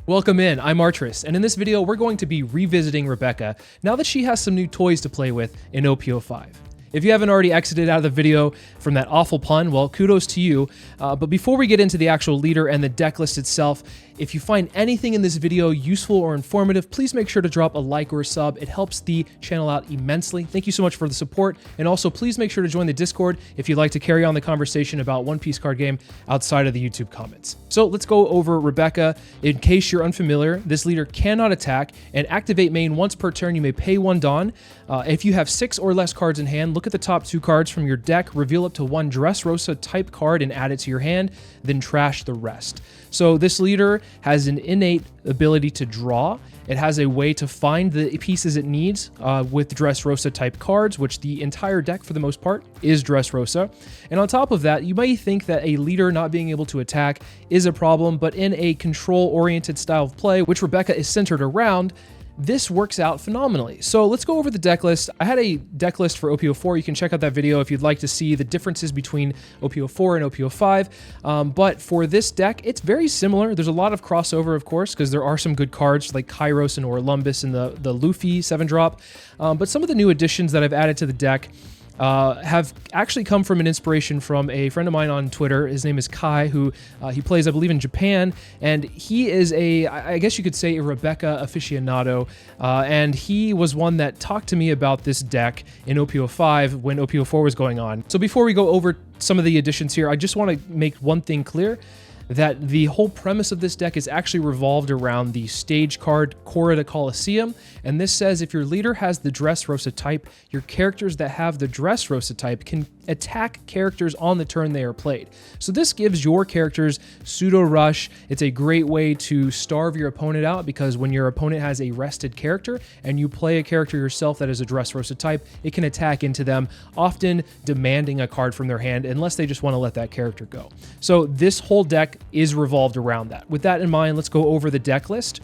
Welcome in, I'm Artris, and in this video we're going to be revisiting Rebecca now that she has some new toys to play with in OP05. If you haven't already exited out of the video from that awful pun, well, kudos to you. But before we get into the actual leader and the deck list itself, if you find anything in this video useful or informative, please make sure to drop a like or a sub. It helps the channel out immensely. Thank you so much for the support. And also, please make sure to join the Discord if you'd like to carry on the conversation about One Piece card game outside of the YouTube comments. So let's go over Rebecca. In case you're unfamiliar, this leader cannot attack and activate main once per turn. You may pay 1 Dawn. If you have 6 or less cards in hand, look at the top 2 cards from your deck, reveal up to 1 Dressrosa type card and add it to your hand, then trash the rest. So this leader has an innate ability to draw. It has a way to find the pieces it needs with Dressrosa type cards, which the entire deck for the most part is Dressrosa. And on top of that, you might think that a leader not being able to attack is a problem, but in a control-oriented style of play, which Rebecca is centered around, this works out phenomenally. So let's go over the deck list. I had a deck list for OP04. You can check out that video if you'd like to see the differences between OP04 and OP05. But for this deck, it's very similar. There's a lot of crossover, of course, because there are some good cards like Kairos and Orlumbus and the Luffy 7-drop. But some of the new additions that I've added to the deck have actually come from an inspiration from a friend of mine on Twitter. His name is Kai, who he plays, I believe, in Japan, and he is I guess you could say, a Rebecca aficionado, and he was one that talked to me about this deck in OP05 when OP04 was going on. So before we go over some of the additions here, I just want to make one thing clear, that the whole premise of this deck is actually revolved around the stage card Corrida Coliseum, and this says if your leader has the Dressrosa type, your characters that have the Dressrosa type can attack characters on the turn they are played. So this gives your characters pseudo rush. It's a great way to starve your opponent out, because when your opponent has a rested character and you play a character yourself that is a Dressrosa type, it can attack into them, often demanding a card from their hand unless they just want to let that character go. So this whole deck is revolved around that. With that in mind, let's go over the deck list.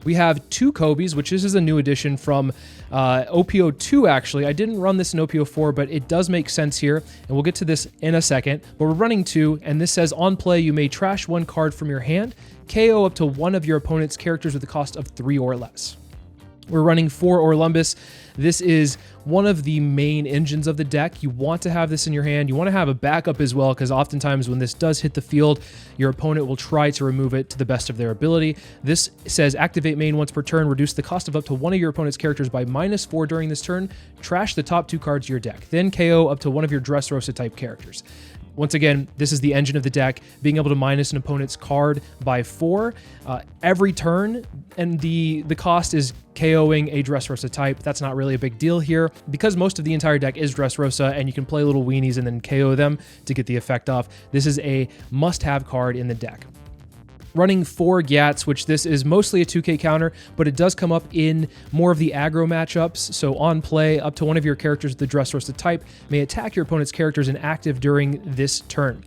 We have 2 Kobes, which this is a new addition from OP02, actually. I didn't run this in OP04, but it does make sense here, and we'll get to this in a second. But we're running 2, and this says, on play, you may trash 1 card from your hand, KO up to 1 of your opponent's characters with a cost of 3 or less. We're running 4 Orlumbus. This is one of the main engines of the deck. You want to have this in your hand. You want to have a backup as well, because oftentimes when this does hit the field, your opponent will try to remove it to the best of their ability. This says activate main once per turn, reduce the cost of up to 1 of your opponent's characters by -4 during this turn, trash the top 2 cards of your deck, then KO up to 1 of your Dressrosa type characters. Once again, this is the engine of the deck, being able to minus an opponent's card by 4 every turn, and the cost is KOing a Dressrosa type. That's not really a big deal here, because most of the entire deck is Dressrosa, and you can play little weenies and then KO them to get the effect off. This is a must-have card in the deck. Running 4 Gyats, which this is mostly a 2k counter, but it does come up in more of the aggro matchups. So on play, up to 1 of your characters with the Dressrosa type may attack your opponent's characters inactive during this turn.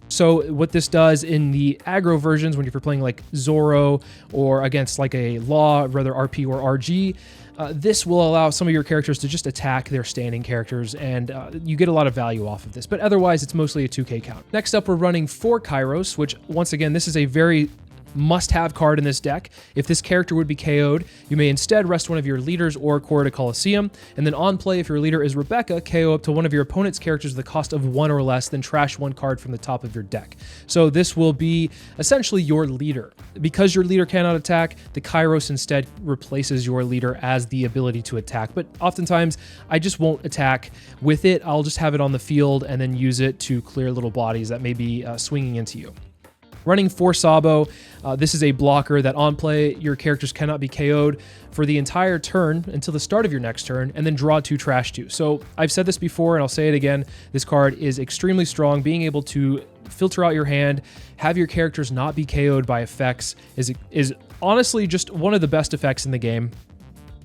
So what this does in the aggro versions, when you're playing like Zoro or against like a Law, whether RP or RG, this will allow some of your characters to just attack their standing characters, and you get a lot of value off of this. But otherwise, it's mostly a 2k count. Next up, we're running 4 Kairos, which once again, this is a very must-have card in this deck. If this character would be KO'd, you may instead rest 1 of your leaders or Corrida Coliseum, and then on play, if your leader is Rebecca, KO up to 1 of your opponent's characters with the cost of 1 or less, then trash 1 card from the top of your deck. So this will be essentially your leader. Because your leader cannot attack, the Kairos instead replaces your leader as the ability to attack. But oftentimes, I just won't attack with it. I'll just have it on the field and then use it to clear little bodies that may be swinging into you. Running 4 Sabo, this is a blocker that on play, your characters cannot be KO'd for the entire turn until the start of your next turn, and then draw 2 trash 2. So I've said this before, and I'll say it again, this card is extremely strong. Being able to filter out your hand, have your characters not be KO'd by effects is honestly just one of the best effects in the game.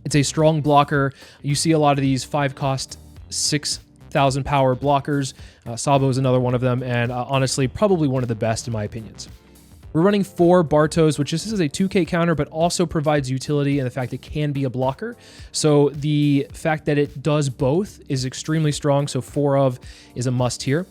It's a strong blocker. You see a lot of these 5-cost 6,000 power blockers. Sabo is another one of them, and honestly, probably one of the best in my opinions. We're running 4 Bartos, which this is a 2k counter, but also provides utility in the fact it can be a blocker. So the fact that it does both is extremely strong, so 4 of is a must here.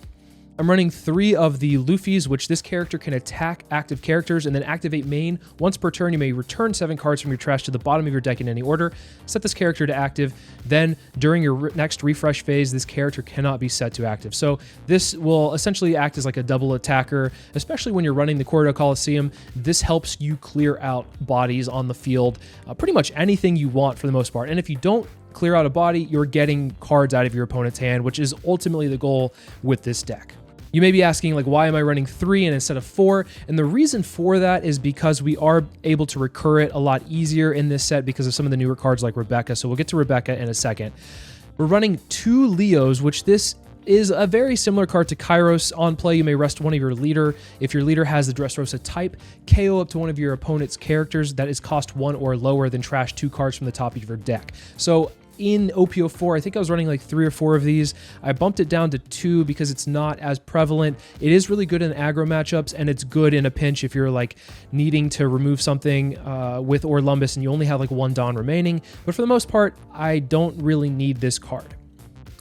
I'm running 3 of the Luffy's, which this character can attack active characters and then activate main. Once per turn, you may return 7 cards from your trash to the bottom of your deck in any order. Set this character to active. Then, during your next refresh phase, this character cannot be set to active. So this will essentially act as like a double attacker, especially when you're running the Corridor Coliseum. This helps you clear out bodies on the field, pretty much anything you want for the most part. And if you don't clear out a body, you're getting cards out of your opponent's hand, which is ultimately the goal with this deck. You may be asking, like, why am I running 3 and instead of 4? And the reason for that is because we are able to recur it a lot easier in this set because of some of the newer cards like Rebecca. So we'll get to Rebecca in a second. We're running 2 Leos, which this is a very similar card to Kairos. On play, you may rest one of your leader. If your leader has the Dressrosa type, KO up to one of your opponent's characters that is cost 1 or lower, then trash 2 cards from the top of your deck. So in OP04, I think I was running like 3 or 4 of these. I bumped it down to 2 because it's not as prevalent. It is really good in aggro matchups, and it's good in a pinch if you're like needing to remove something with Orlumbus and you only have like 1 Dawn remaining. But for the most part, I don't really need this card.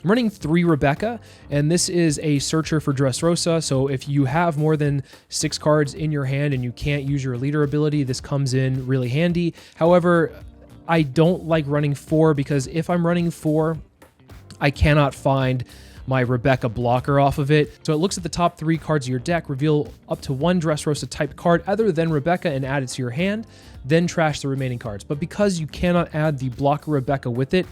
I'm running 3 Rebecca, and this is a searcher for Dressrosa, so if you have more than 6 cards in your hand and you can't use your leader ability, this comes in really handy. However, I don't like running 4 because if I'm running 4, I cannot find my Rebecca blocker off of it. So it looks at the top 3 cards of your deck, reveal up to 1 Dressrosa type card other than Rebecca and add it to your hand, then trash the remaining cards. But because you cannot add the blocker Rebecca with it,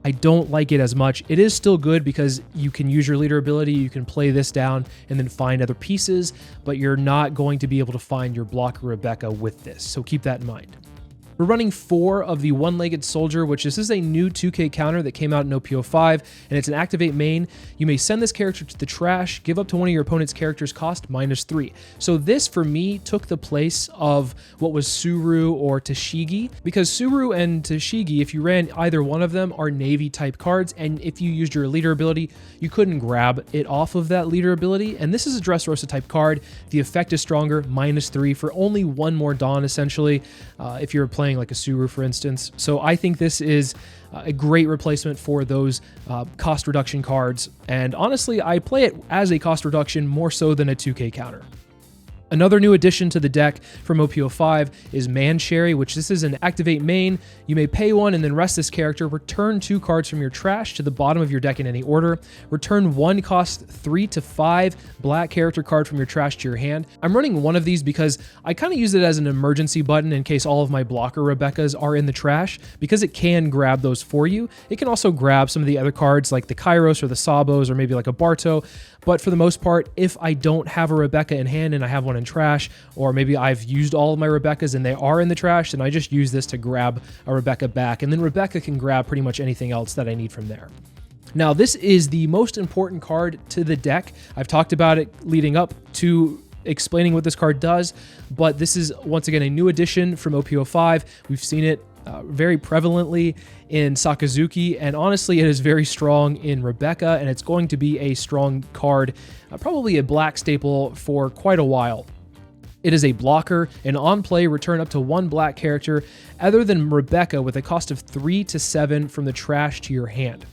I don't like it as much. It is still good because you can use your leader ability, you can play this down and then find other pieces, but you're not going to be able to find your blocker Rebecca with this. So keep that in mind. We're running 4 of the One-Legged Soldier, which this is a new 2K counter that came out in OP05, and it's an activate main. You may send this character to the trash, give up to one of your opponent's characters cost -3. So this, for me, took the place of what was Suru or Tashigi, because Suru and Tashigi, if you ran either one of them, are Navy-type cards, and if you used your leader ability, you couldn't grab it off of that leader ability, and this is a Dressrosa-type card. The effect is stronger, -3, for only 1 more Dawn, essentially, if you're playing like a Suru, for instance. So I think this is a great replacement for those cost reduction cards. And honestly, I play it as a cost reduction more so than a 2K counter. Another new addition to the deck from OP05 is Mancherry, which this is an activate main. You may pay 1 and then rest this character. Return 2 cards from your trash to the bottom of your deck in any order. Return 1 cost 3 to 5 black character card from your trash to your hand. I'm running 1 of these because I kind of use it as an emergency button in case all of my blocker Rebeccas are in the trash, because it can grab those for you. It can also grab some of the other cards like the Kairos or the Sabos or maybe like a Barto. But for the most part, if I don't have a Rebecca in hand and I have one in trash, or maybe I've used all of my Rebeccas and they are in the trash, then I just use this to grab a Rebecca back, and then Rebecca can grab pretty much anything else that I need from there. Now, this is the most important card to the deck. I've talked about it leading up to explaining what this card does, but this is once again a new addition from OP05. We've seen it very prevalently in Sakazuki, and honestly it is very strong in Rebecca, and it's going to be a strong card, probably a black staple for quite a while. It is a blocker, and on play, return up to 1 black character other than Rebecca with a cost of 3 to 7 from the trash to your hand.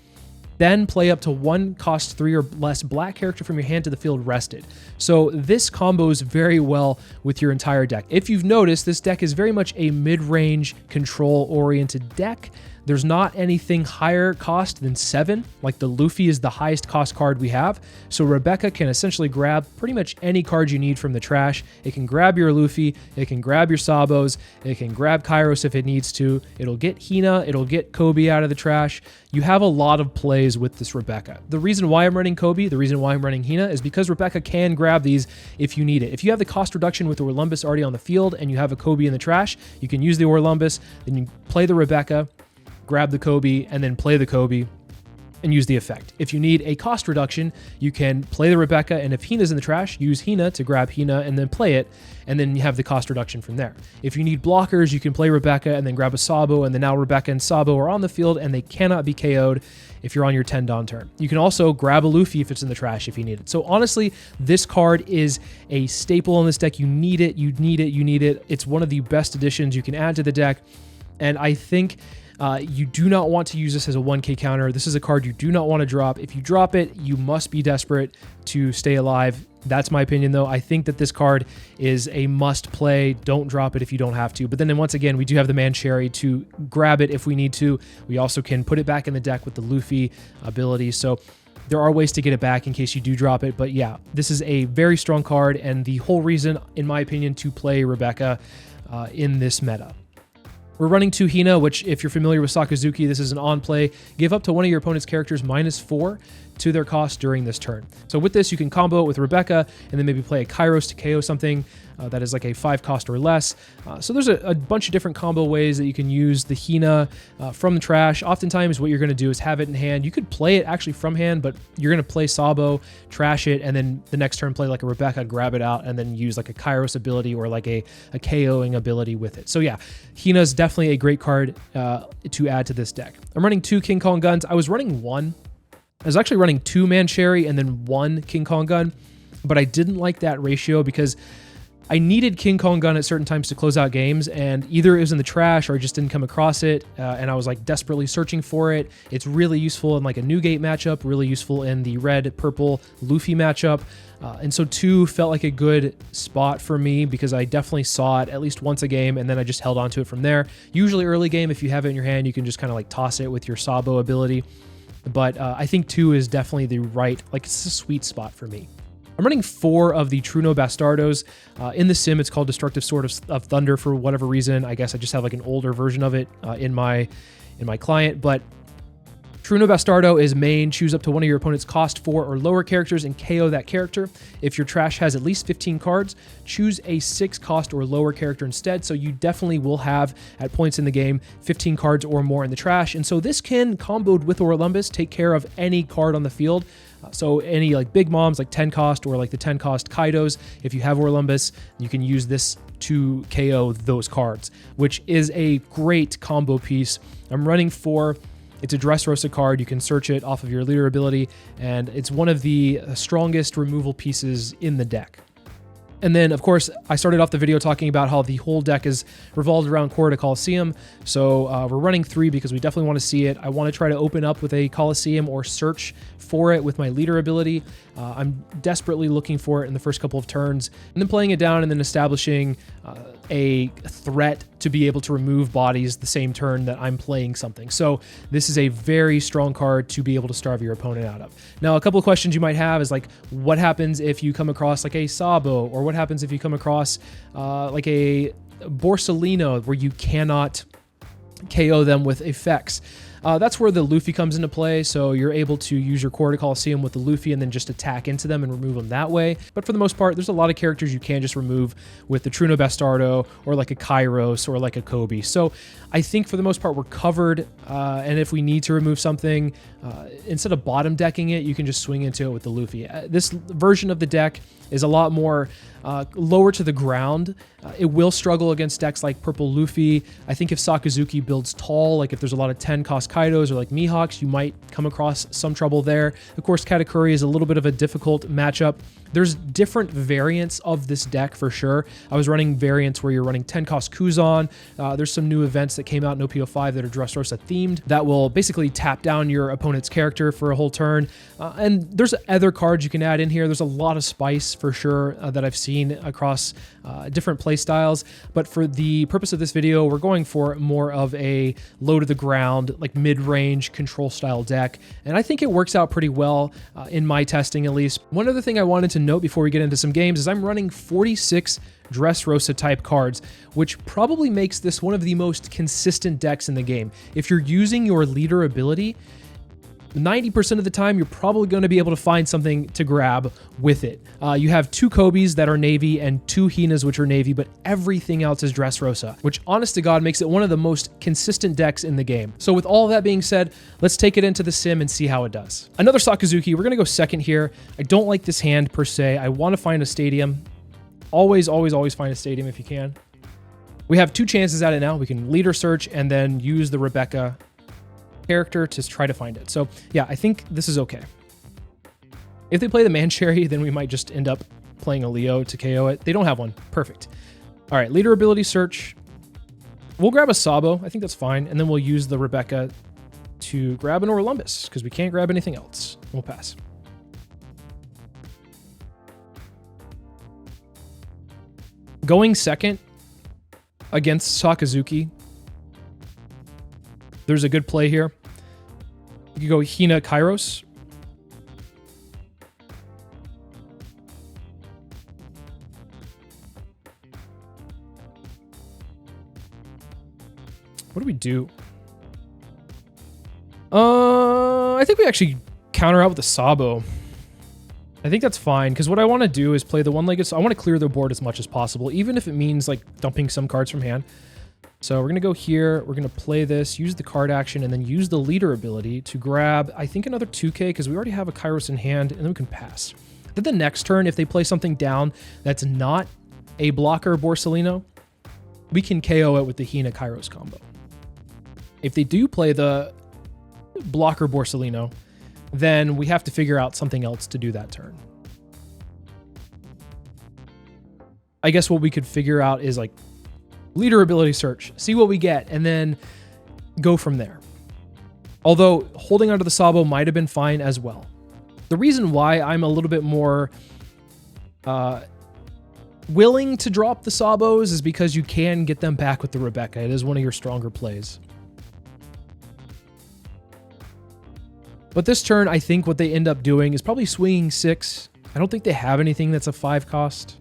Then play up to 1 cost 3 or less black character from your hand to the field rested. So this combos very well with your entire deck. If you've noticed, this deck is very much a mid-range control-oriented deck. There's not anything higher cost than 7, like the Luffy is the highest cost card we have. So Rebecca can essentially grab pretty much any card you need from the trash. It can grab your Luffy, it can grab your Sabos, it can grab Kairos if it needs to. It'll get Hina, it'll get Kobe out of the trash. You have a lot of plays with this Rebecca. The reason why I'm running Kobe, the reason why I'm running Hina is because Rebecca can grab these if you need it. If you have the cost reduction with the Orlumbus already on the field and you have a Kobe in the trash, you can use the Orlumbus, then you play the Rebecca, grab the Kobe, and then play the Kobe and use the effect. If you need a cost reduction, you can play the Rebecca, and if Hina's in the trash, use Hina to grab Hina and then play it, and then you have the cost reduction from there. If you need blockers, you can play Rebecca and then grab a Sabo, and then now Rebecca and Sabo are on the field and they cannot be KO'd if you're on your 10 Dawn turn. You can also grab a Luffy if it's in the trash if you need it. So honestly, this card is a staple in this deck. You need it, you need it, you need it. It's one of the best additions you can add to the deck, and I think You do not want to use this as a 1k counter. This is a card you do not want to drop. If you drop it, you must be desperate to stay alive. That's my opinion, though. I think that this card is a must play. Don't drop it if you don't have to. But then once again, we do have the Mancherry to grab it if we need to. We also can put it back in the deck with the Luffy ability. So there are ways to get it back in case you do drop it. But yeah, this is a very strong card and the whole reason, in my opinion, to play Rebecca in this meta. We're running 2 Hina, which if you're familiar with Sakazuki, this is an on play. Give up to one of your opponent's characters -4 to their cost during this turn. So with this, you can combo it with Rebecca and then maybe play a Kairos to KO something that is like a 5 cost or less. So there's a bunch of different combo ways that you can use the Hina from the trash. Oftentimes what you're going to do is have it in hand. You could play it actually from hand, but you're going to play Sabo, trash it, and then the next turn play like a Rebecca, grab it out, and then use like a Kairos ability or like a KOing ability with it. So yeah, Hina is definitely a great card to add to this deck. I'm running 2 King Kong guns. I was running 1. I was actually running 2 Mancherry and then 1 King Kong gun, but I didn't like that ratio because I needed King Kong gun at certain times to close out games, and either it was in the trash or I just didn't come across it, and I was like desperately searching for it. It's really useful in like a Newgate matchup, really useful in the red-purple Luffy matchup, and so 2 felt like a good spot for me because I definitely saw it at least once a game, and then I just held on to it from there. Usually early game, if you have it in your hand, you can just kind of like toss it with your Sabo ability, but I think 2 is definitely the right, like it's a sweet spot for me. I'm running 4 of the Truno Bastardos. In the sim, it's called Destructive Sword of Thunder for whatever reason. I guess I just have like an older version of it in my client, but Truno Bastardo is main. Choose up to one of your opponent's cost 4 or lower characters and KO that character. If your trash has at least 15 cards, choose a 6 cost or lower character instead. So you definitely will have, at points in the game, 15 cards or more in the trash. And so this can, comboed with Orlumbus, take care of any card on the field. So any like big moms like 10 cost or like the 10 cost Kaidos, if you have Orlumbus, you can use this to KO those cards, which is a great combo piece. I'm running 4. It's a Dressrosa card. You can search it off of your leader ability, and it's one of the strongest removal pieces in the deck. And then, of course, I started off the video talking about how the whole deck is revolved around Corridor Coliseum. So we're running 3 because we definitely want to see it. I want to try to open up with a Coliseum or search for it with my leader ability. I'm desperately looking for it in the first couple of turns, and then playing it down and then establishing a threat to be able to remove bodies the same turn that I'm playing something. So this is a very strong card to be able to starve your opponent out of. Now, a couple of questions you might have is like, what happens if you come across like a Sabo, or what happens if you come across like a Borsalino where you cannot KO them with effects? That's where the Luffy comes into play, so you're able to use your Corridor Coliseum with the Luffy and then just attack into them and remove them that way. But for the most part, there's a lot of characters you can just remove with the Truno Bastardo or like a Kairos or like a Kobe. So I think for the most part, we're covered, and if we need to remove something, instead of bottom decking it, you can just swing into it with the Luffy. This version of the deck is a lot more lower to the ground. It will struggle against decks like Purple Luffy. I think if Sakazuki builds tall, like if there's a lot of 10 cost Kaidos or like Mihawks, you might come across some trouble there. Of course, Katakuri is a little bit of a difficult matchup. There's different variants of this deck for sure. I was running variants where you're running 10 cost Kuzan. There's some new events that came out in OP05 that are Dressrosa themed that will basically tap down your opponent's character for a whole turn. And there's other cards you can add in here. There's a lot of spice for sure that I've seen across different play styles. But for the purpose of this video, we're going for more of a low to the ground, like mid-range control style deck. And I think it works out pretty well in my testing, at least. One other thing I wanted to note before we get into some games is I'm running 46 Dressrosa type cards, which probably makes this one of the most consistent decks in the game. If you're using your leader ability, 90% of the time, you're probably going to be able to find something to grab with it. You have 2 Kobes that are Navy and 2 Hinas, which are Navy, but everything else is Dressrosa, which honest to God makes it one of the most consistent decks in the game. So with all that being said, let's take it into the sim and see how it does. Another Sakazuki. We're going to go second here. I don't like this hand per se. I want to find a stadium. Always, always, always find a stadium if you can. We have 2 chances at it now. We can leader search and then use the Rebecca character to try to find it. So yeah, I think this is okay. If they play the Mancherry, then we might just end up playing a Leo to KO it. They don't have one. Perfect. All right, leader ability search. We'll grab a Sabo. I think that's fine. And then we'll use the Rebecca to grab an Orlumbus because we can't grab anything else. We'll pass. Going second against Sakazuki. There's a good play here. You could go Hina Kairos. What do we do? I think we actually counter out with the Sabo. I think that's fine, because what I want to do is play the one-legged... So I want to clear the board as much as possible, even if it means like dumping some cards from hand. So we're going to go here, we're going to play this, use the card action, and then use the leader ability to grab, I think, another 2k, because we already have a Kairos in hand, and then we can pass. Then the next turn, if they play something down that's not a blocker Borsalino, we can KO it with the Hina Kairos combo. If they do play the blocker Borsalino, then we have to figure out something else to do that turn. I guess what we could figure out is like leader ability search, see what we get, and then go from there. Although holding onto the Sabo might have been fine as well. The reason why I'm a little bit more willing to drop the Sabos is because you can get them back with the Rebecca. It is one of your stronger plays. But this turn, I think what they end up doing is probably swinging 6. I don't think they have anything that's a 5 cost.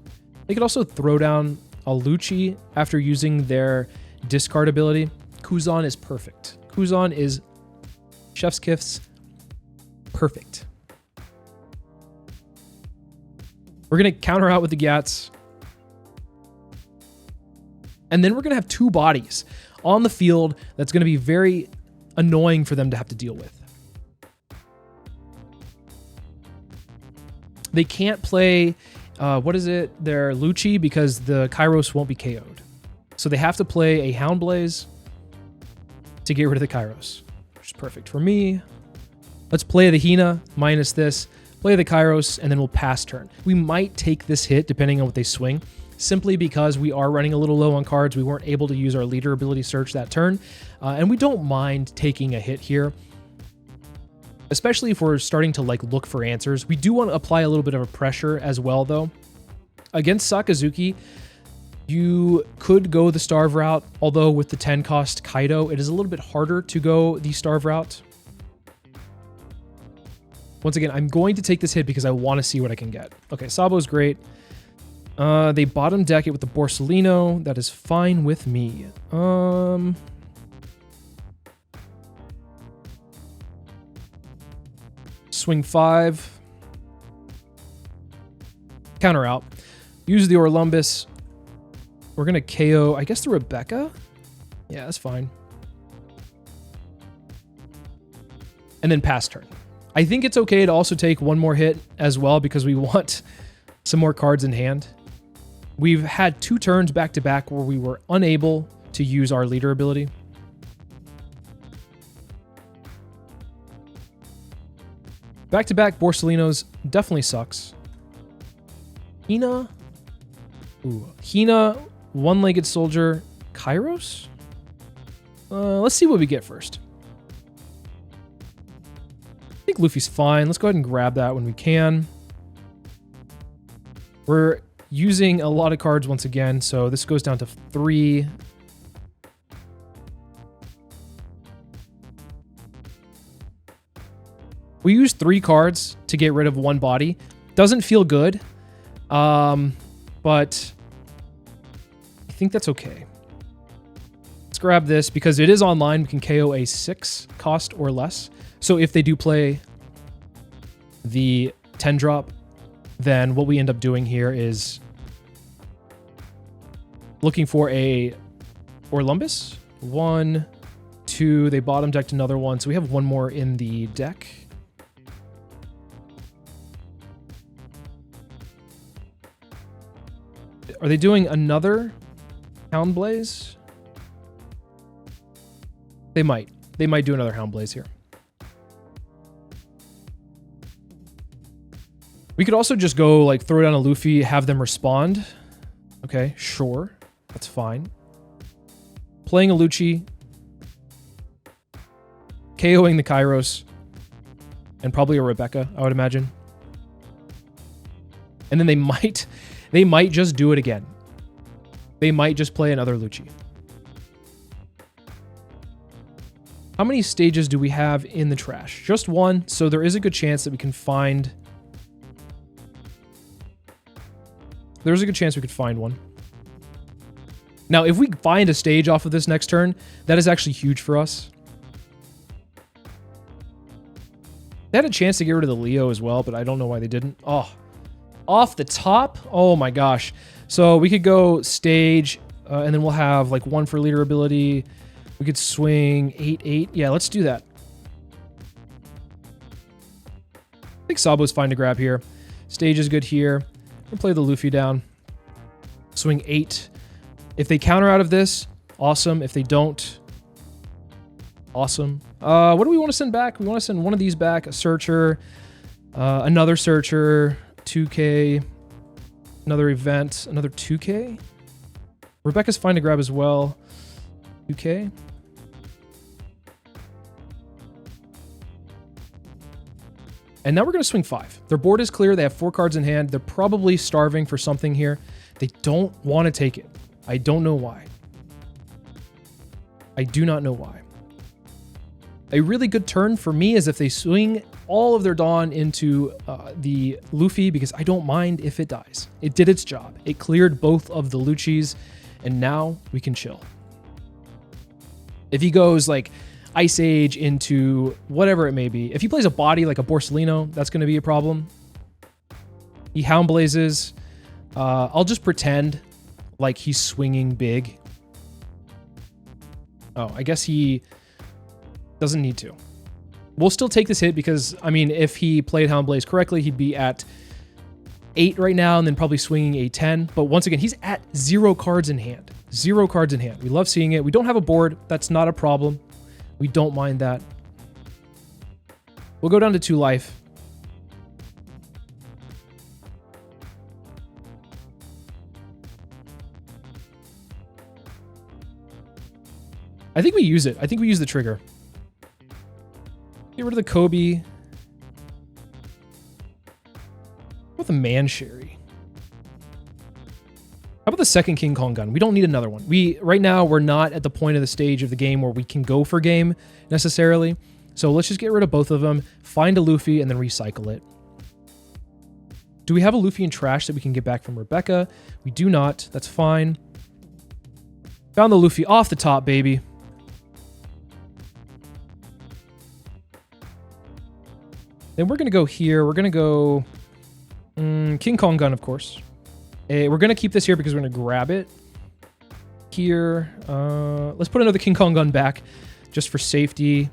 They could also throw down a Lucci after using their discard ability. Kuzan is perfect. Kuzan is Chef's Kiss perfect. We're going to counter out with the Gats. And then we're going to have 2 bodies on the field that's going to be very annoying for them to have to deal with. They can't play, what is it, their Lucci, because the Kairos won't be KO'd. So they have to play a Houndblaze to get rid of the Kairos, which is perfect for me. Let's play the Hina minus this, play the Kairos, and then we'll pass turn. We might take this hit depending on what they swing, simply because we are running a little low on cards. We weren't able to use our leader ability search that turn, and we don't mind taking a hit here. Especially if we're starting to like look for answers. We do want to apply a little bit of a pressure as well, though. Against Sakazuki, you could go the Starve route, although with the 10 cost Kaido, it is a little bit harder to go the Starve route. Once again, I'm going to take this hit because I want to see what I can get. Okay, Sabo's great. They bottom deck it with the Borsalino. That is fine with me. Swing 5. Counter out. Use the Orlumbus. We're going to KO, I guess, the Rebecca? Yeah, that's fine. And then pass turn. I think it's okay to also take one more hit as well because we want some more cards in hand. We've had 2 turns back to back where we were unable to use our leader ability. Back-to-back Borsalinos definitely sucks. Hina? Ooh. Hina, one-legged soldier, Kairos? Let's see what we get first. I think Luffy's fine. Let's go ahead and grab that when we can. We're using a lot of cards once again, so this goes down to 3. We use 3 cards to get rid of 1 body. Doesn't feel good, but I think that's okay. Let's grab this because it is online. We can KO a 6 cost or less. So if they do play the 10 drop, then what we end up doing here is looking for a Orlumbus. 1, 2, they bottom decked another one. So we have 1 more in the deck. Are they doing another Houndblaze? They might. They might do another Houndblaze here. We could also just go, like, throw down a Luffy, have them respond. Okay, sure. That's fine. playing a Lucci, KOing the Kairos, and probably a Rebecca, I would imagine. And then they might just do it again. They might just play another Lucci. How many stages do we have in the trash? Just one, so there is a good chance that we can find... There's a good chance we could find one. Now, if we find a stage off of this next turn, that is actually huge for us. They had a chance to get rid of the Leo as well, but I don't know why they didn't. Oh, off the top? Oh my gosh. So we could go stage, and then we'll have like 1 for leader ability. We could swing 8-8. Yeah, let's do that. I think Sabo's fine to grab here. Stage is good here. We'll play the Luffy down. Swing 8. If they counter out of this, awesome. If they don't, awesome. What do we want to send back? We want to send one of these back. A Searcher. Another Searcher. 2K. Another event. Another 2K. Rebecca's fine to grab as well. 2K. And now we're going to swing 5. Their board is clear. They have 4 cards in hand. They're probably starving for something here. They don't want to take it. I don't know why. I do not know why. A really good turn for me is if they swing all of their Dawn into the Luffy, because I don't mind if it dies. It did its job. It cleared both of the Luccis, and now we can chill. If he goes like Ice Age into whatever it may be, if he plays a body like a Borsellino, that's going to be a problem. He Hound Blazes. I'll just pretend like he's swinging big. Oh, I guess he doesn't need to. We'll still take this hit because, I mean, if he played Hound Blaze correctly, he'd be at 8 right now and then probably swinging a 10. But once again, he's at 0 cards in hand. 0 cards in hand. We love seeing it. We don't have a board. That's not a problem. We don't mind that. We'll go down to 2 life. I think we use it. I think we use the trigger. Get rid of the Kobe. What about the Man Sherry? How about the second King Kong gun? We don't need another one. Right now, we're not at the point of the stage of the game where we can go for game necessarily. So let's just get rid of both of them, find a Luffy, and then recycle it. Do we have a Luffy in trash that we can get back from Rebecca? We do not. That's fine. Found the Luffy off the top, baby. Then we're going to go here. We're going to go King Kong gun, of course. We're going to keep this here because we're going to grab it here. Let's put another King Kong gun back just for safety.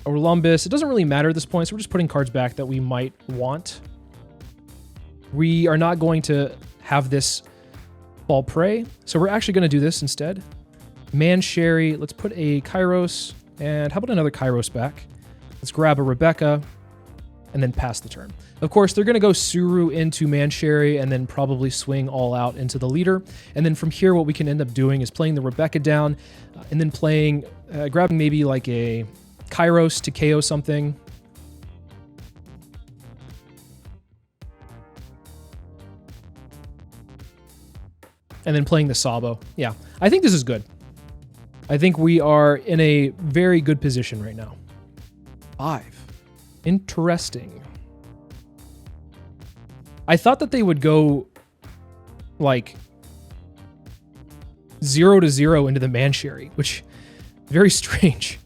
Olympus. It doesn't really matter at this point, so we're just putting cards back that we might want. We are not going to have this fall prey, so we're actually going to do this instead. Man Sherry. Let's put a Kairos, and how about another Kairos back? Let's grab a Rebecca, and then pass the turn. Of course, they're going to go Suru into Man Sherry and then probably swing all out into the leader. And then from here, what we can end up doing is playing the Rebecca down and then playing, grabbing maybe like a Kairos to KO something. And then playing the Sabo. Yeah, I think this is good. I think we are in a very good position right now. 5. Interesting. I thought that they would go like 0-0 into the Man Sherry, which very strange.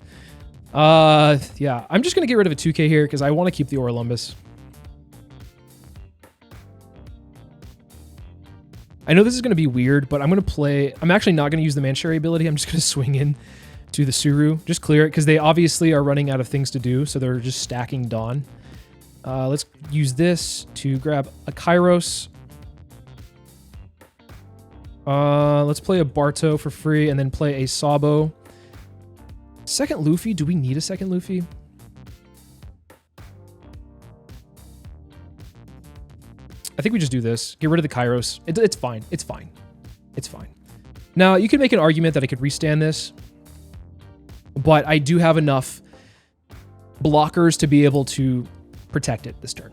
Yeah, I'm just going to get rid of a 2K here because I want to keep the Olympus. I know this is going to be weird, but I'm actually not going to use the Man Sherry ability. I'm just going to swing in to the Suru. Just clear it because they obviously are running out of things to do, so they're just stacking Dawn. Let's use this to grab a Kairos. Let's play a Barto for free and then play a Sabo. Second Luffy. Do we need a second Luffy? I think we just do this. Get rid of the Kairos. It's fine. It's fine. It's fine. Now, you could make an argument that I could restand this, but I do have enough blockers to be able to protect it this turn.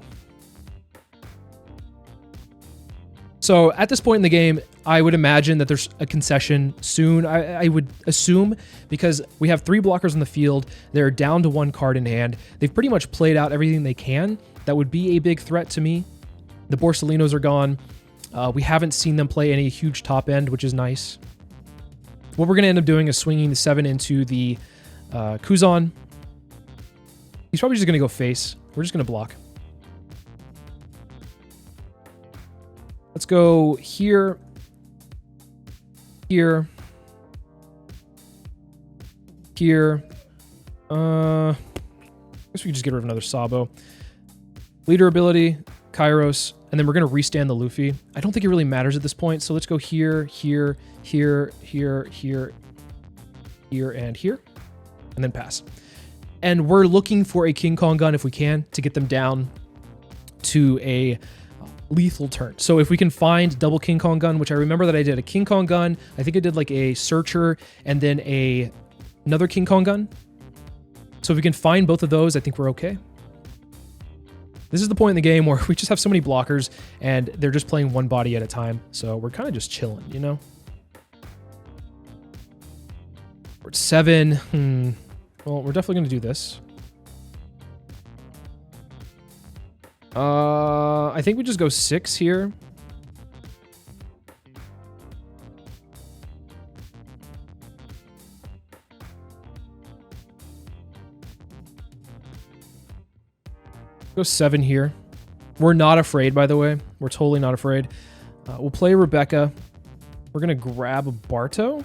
So at this point in the game, I would imagine that there's a concession soon. I would assume, because we have 3 blockers on the field. They're down to 1 card in hand. They've pretty much played out everything they can. That would be a big threat to me. The Borsalinos are gone. We haven't seen them play any huge top end, which is nice. What we're going to end up doing is swinging the 7 into the Kuzan. He's probably just going to go face. We're just going to block. Let's go here, here, here. I guess we could just get rid of another Sabo. Leader ability, Kairos, and then we're going to restand the Luffy. I don't think it really matters at this point, so let's go here, here, here, here, here, here, and here, and then pass. And we're looking for a King Kong gun if we can to get them down to a lethal turn. So if we can find double King Kong gun, which I remember that I did a King Kong gun, I think I did like a Searcher and then another King Kong gun. So if we can find both of those, I think we're okay. This is the point in the game where we just have so many blockers and they're just playing one body at a time. So we're kind of just chilling, you know? We're at 7. Well, we're definitely going to do this. I think we just go 6 here. Go 7 here. We're not afraid, by the way. We're totally not afraid. We'll play Rebecca. We're going to grab a Barto.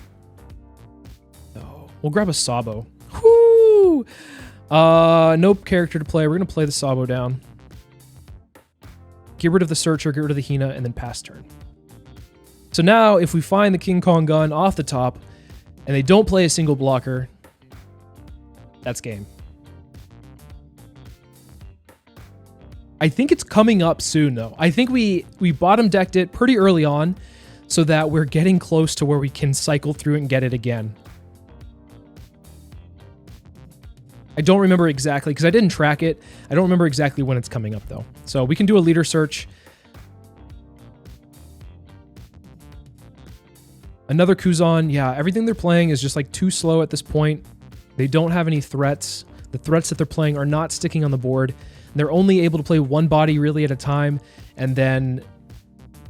No. We'll grab a Sabo. Whoo! No character to play. We're going to play the Sabo down. Get rid of the Searcher, get rid of the Hina, and then pass turn. So now, if we find the King Kong gun off the top, and they don't play a single blocker, that's game. I think it's coming up soon, though. I think we bottom decked it pretty early on, so that we're getting close to where we can cycle through it and get it again. I don't remember exactly, because I didn't track it. I don't remember exactly when it's coming up, though. So we can do a leader search. Another Kuzan. Yeah, everything they're playing is just like too slow at this point. They don't have any threats. The threats that they're playing are not sticking on the board. They're only able to play one body really at a time, and then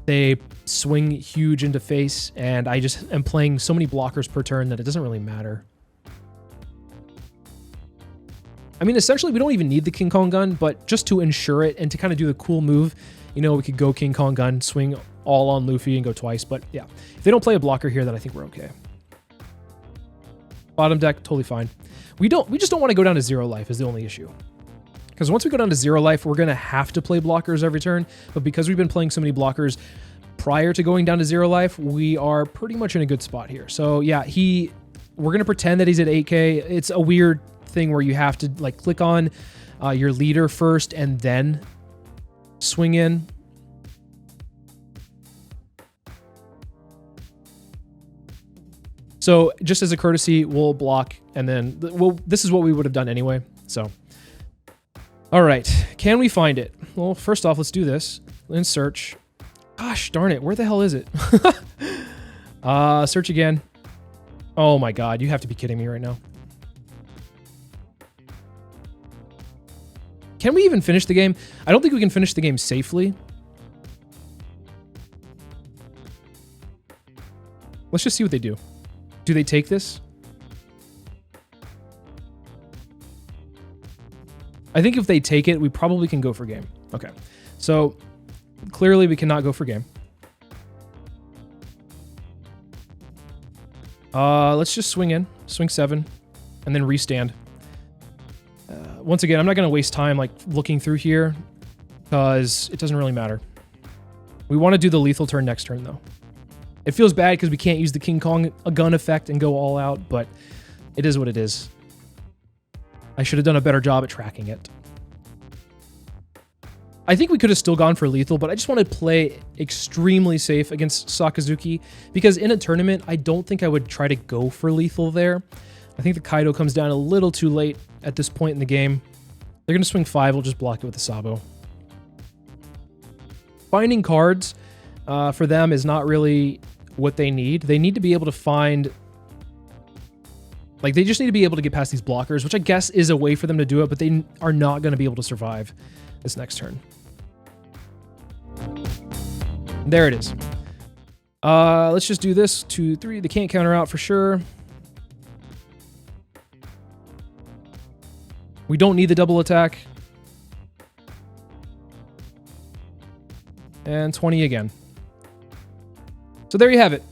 they swing huge into face, and I just am playing so many blockers per turn that it doesn't really matter. I mean, essentially, we don't even need the King Kong gun, but just to ensure it and to kind of do the cool move, you know, we could go King Kong gun, swing all on Luffy and go twice. But yeah, if they don't play a blocker here, then I think we're okay. Bottom deck, totally fine. We just don't want to go down to 0 life is the only issue. Because once we go down to 0 life, we're going to have to play blockers every turn. But because we've been playing so many blockers prior to going down to 0 life, we are pretty much in a good spot here. So yeah, we're going to pretend that he's at 8k. It's a weird thing where you have to like click on your leader first and then swing in. So just as a courtesy, we'll block and then this is what we would have done anyway. So, all right, can we find it? Well, first off, let's do this. Then search. Gosh darn it, where the hell is it? Search again. Oh my God, you have to be kidding me right now. Can we even finish the game? I don't think we can finish the game safely. Let's just see what they do. Do they take this? I think if they take it, we probably can go for game. Okay. So clearly we cannot go for game. Let's just swing in, swing 7, and then restand. Once again, I'm not going to waste time like looking through here because it doesn't really matter. We want to do the lethal turn next turn, though. It feels bad because we can't use the King Kong gun effect and go all out, but it is what it is. I should have done a better job at tracking it. I think we could have still gone for lethal, but I just want to play extremely safe against Sakazuki because in a tournament, I don't think I would try to go for lethal there. I think the Kaido comes down a little too late at this point in the game. They're going to swing 5. We'll just block it with the Sabo. Finding cards for them is not really what they need. They need to be able to find... Like, they just need to be able to get past these blockers, which I guess is a way for them to do it, but they are not going to be able to survive this next turn. There it is. Let's just do this. 2, 3. They can't counter out for sure. We don't need the double attack. And 20 again. So there you have it.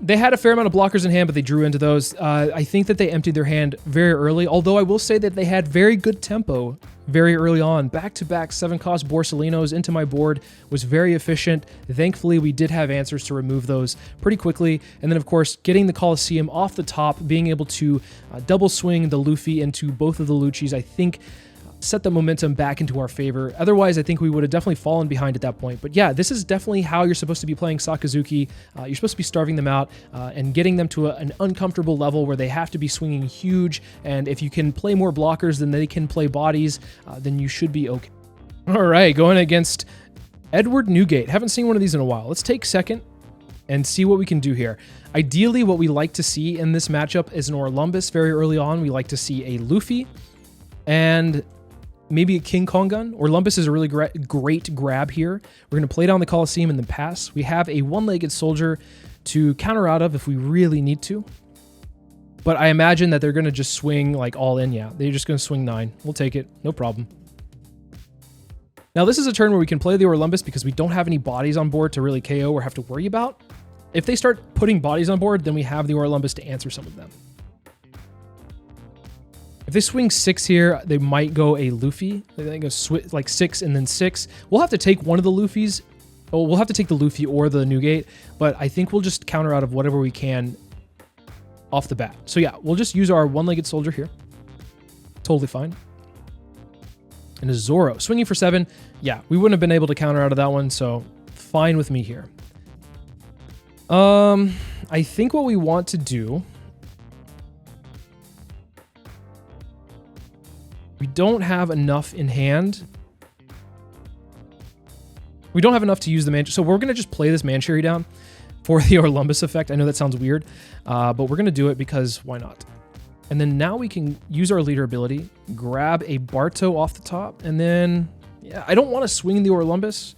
They had a fair amount of blockers in hand, but they drew into those. I think that they emptied their hand very early, although I will say that they had very good tempo very early on. Back-to-back 7-cost Borsalinos into my board was very efficient. Thankfully, we did have answers to remove those pretty quickly. And then, of course, getting the Colosseum off the top, being able to double swing the Luffy into both of the Lucchis, I think set the momentum back into our favor. Otherwise, I think we would have definitely fallen behind at that point. But yeah, this is definitely how you're supposed to be playing Sakazuki. You're supposed to be starving them out and getting them to an uncomfortable level where they have to be swinging huge. And if you can play more blockers than they can play bodies, then you should be okay. All right, going against Edward Newgate. Haven't seen one of these in a while. Let's take second and see what we can do here. Ideally, what we like to see in this matchup is an Orlumbus very early on. We like to see a Luffy and maybe a King Kong gun. Orlumbus is a really great grab here. We're going to play down the Colosseum and then pass. We have a one-legged soldier to counter out of if we really need to. But I imagine that they're going to just swing like all in. Yeah, they're just going to swing 9. We'll take it. No problem. Now, this is a turn where we can play the Orlumbus because we don't have any bodies on board to really KO or have to worry about. If they start putting bodies on board, then we have the Orlumbus to answer some of them. If they swing 6 here, they might go a Luffy. They go like 6 and then 6. We'll have to take one of the Luffys. Oh, we'll have to take the Luffy or the Newgate, but I think we'll just counter out of whatever we can off the bat. So yeah, we'll just use our one-legged soldier here. Totally fine. And a Zoro. Swinging for 7. Yeah, we wouldn't have been able to counter out of that one, so fine with me here. I think what we want to do... We don't have enough in hand. We don't have enough to use the man. So we're going to just play this Mancherry down for the Orlumbus effect. I know that sounds weird, but we're going to do it because why not? And then now we can use our leader ability, grab a Barto off the top, and then, yeah, I don't want to swing the Orlumbus,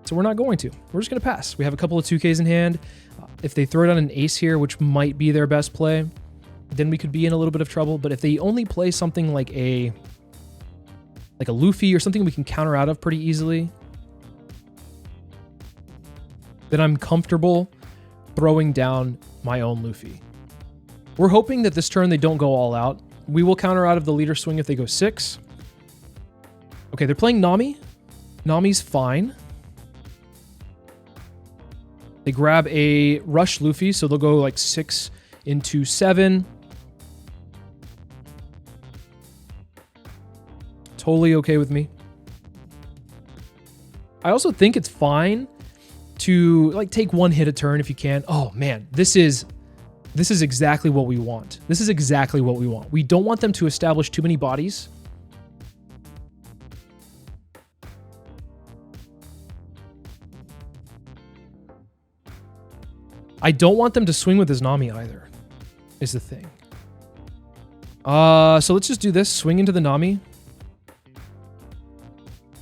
so we're not going to. We're just going to pass. We have a couple of 2Ks in hand. If they throw down an ace here, which might be their best play, then we could be in a little bit of trouble. But if they only play something like a Luffy or something we can counter out of pretty easily, then I'm comfortable throwing down my own Luffy. We're hoping that this turn they don't go all out. We will counter out of the leader swing if they go 6. Okay, they're playing Nami. Nami's fine. They grab a rush Luffy, so they'll go like 6 into 7. Totally okay with me. I also think it's fine to like take one hit a turn if you can. Oh man, this is exactly what we want. This is exactly what we want. We don't want them to establish too many bodies. I don't want them to swing with his Nami either, is the thing. So let's just do this. Swing into the Nami.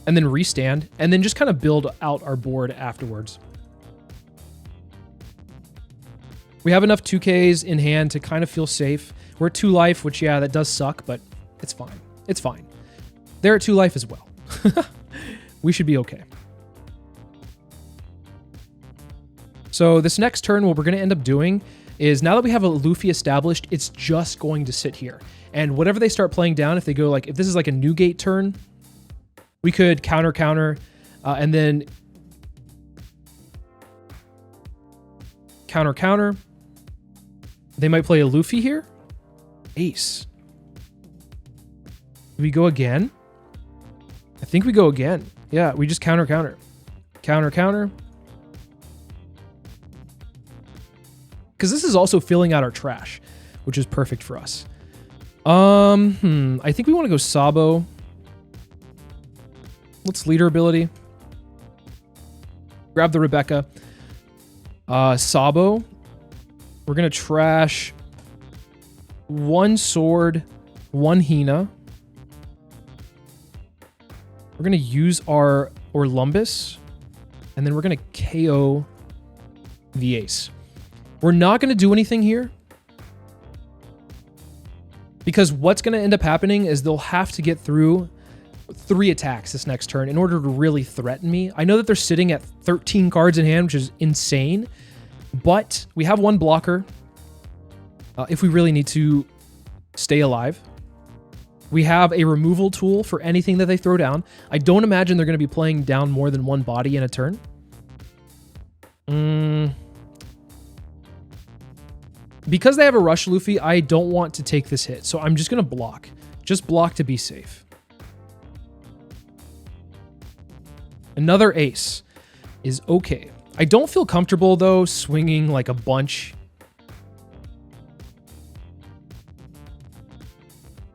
And then restand, and then just kind of build out our board afterwards. We have enough 2Ks in hand to kind of feel safe. We're at 2 life, which, yeah, that does suck, but it's fine. It's fine. They're at 2 life as well. We should be okay. So this next turn, what we're going to end up doing is now that we have a Luffy established, it's just going to sit here. And whatever they start playing down, if they go like, if this is like a Newgate turn, we could counter, and then counter. They might play a Luffy here. Ace. Do we go again? I think we go again. Yeah, we just counter, counter. Counter, counter. Because this is also filling out our trash, which is perfect for us. I think we want to go Sabo. Let's leader ability. Grab the Rebecca. Sabo. We're going to trash 1 sword, 1 Hina. We're going to use our Orlumbus, and then we're going to KO the ace. We're not going to do anything here, because what's going to end up happening is they'll have to get through 3 attacks this next turn in order to really threaten me. I know that they're sitting at 13 cards in hand, which is insane, but we have 1 blocker if we really need to stay alive. We have a removal tool for anything that they throw down. I don't imagine they're going to be playing down more than 1 body in a turn. Because they have a rush Luffy, I don't want to take this hit, so I'm just going to block. Just block to be safe. Another ace is okay. I don't feel comfortable, though, swinging like a bunch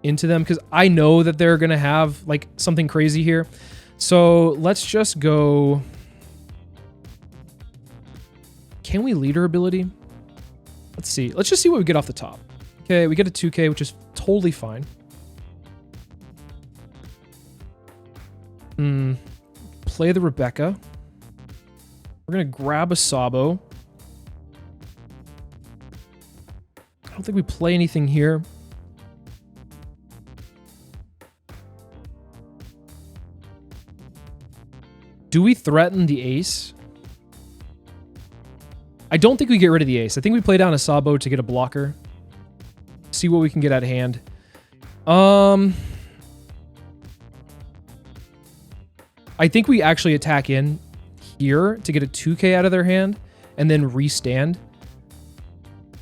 into them, because I know that they're going to have like something crazy here. So let's just go... Can we leader ability? Let's see. Let's just see what we get off the top. Okay, we get a 2K, which is totally fine. Play the Rebecca. We're going to grab a Sabo. I don't think we play anything here. Do we threaten the ace? I don't think we get rid of the ace. I think we play down a Sabo to get a blocker. See what we can get at hand. I think we actually attack in here to get a 2K out of their hand and then restand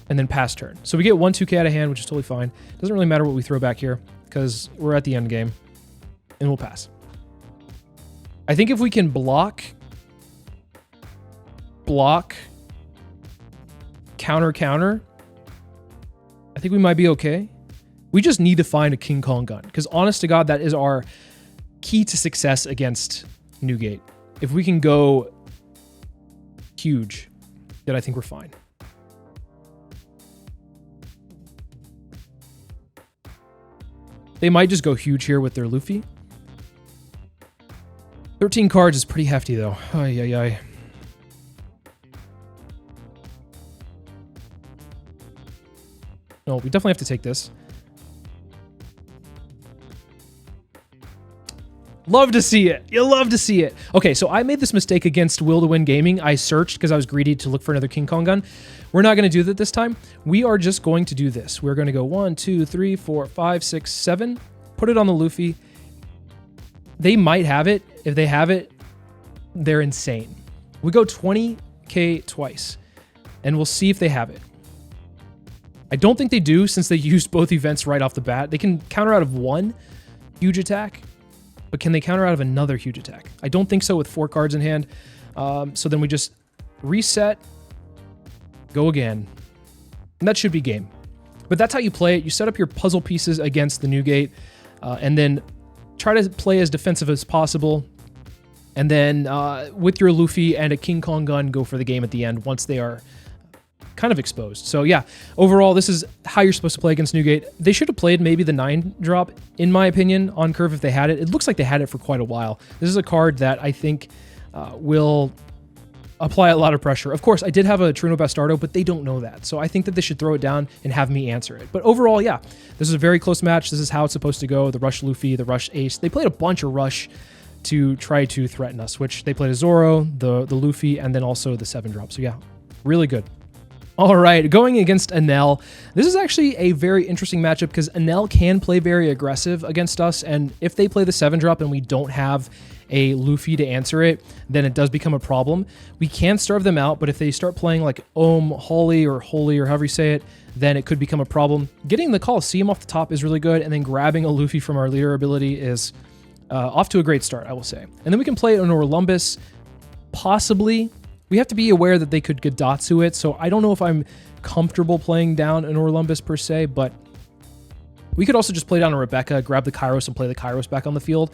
and then pass turn. So we get 1 2K out of hand, which is totally fine. Doesn't really matter what we throw back here because we're at the end game and we'll pass. I think if we can block, counter, I think we might be okay. We just need to find a King Kong gun because honest to God, that is our key to success against Newgate. If we can go huge, then I think we're fine. They might just go huge here with their Luffy. 13 cards is pretty hefty though. Ay, ay, ay. No, we definitely have to take this. Love to see it. You love to see it. Okay, so I made this mistake against Will to Win Gaming. I searched because I was greedy to look for another King Kong gun. We're not going to do that this time. We are just going to do this. We're going to go 1, 2, 3, 4, 5, 6, 7. Put it on the Luffy. They might have it. If they have it, they're insane. We go 20K twice, and we'll see if they have it. I don't think they do since they used both events right off the bat. They can counter out of 1 huge attack. But can they counter out of another huge attack? I don't think so with 4 cards in hand. So then we just reset, go again. And that should be game. But that's how you play it. You set up your puzzle pieces against the Newgate, and then try to play as defensive as possible. And then with your Luffy and a King Kong gun, go for the game at the end once they are kind of exposed. So yeah, overall, this is how you're supposed to play against Newgate. They should have played maybe the 9 drop, in my opinion, on curve if they had it. It looks like they had it for quite a while. This is a card that I think will apply a lot of pressure. Of course, I did have a Trino Bastardo, but they don't know that. So I think that they should throw it down and have me answer it. But overall, yeah, this is a very close match. This is how it's supposed to go. The Rush Luffy, the Rush Ace. They played a bunch of Rush to try to threaten us, which they played a Zoro, the Luffy, and then also the 7 drop. So yeah, really good. All right, going against Enel. This is actually a very interesting matchup because Enel can play very aggressive against us, and if they play the 7 drop and we don't have a Luffy to answer it, then it does become a problem. We can starve them out, but if they start playing like Holy or however you say it, then it could become a problem. Getting the Coliseum off the top is really good, and then grabbing a Luffy from our leader ability is Off to a great start, I will say. And then we can play an Orlumbus, possibly. We have to be aware that they could Gadatsu it, so I don't know if I'm comfortable playing down an Orlumbus per se, but we could also just play down a Rebecca, grab the Kairos, and play the Kairos back on the field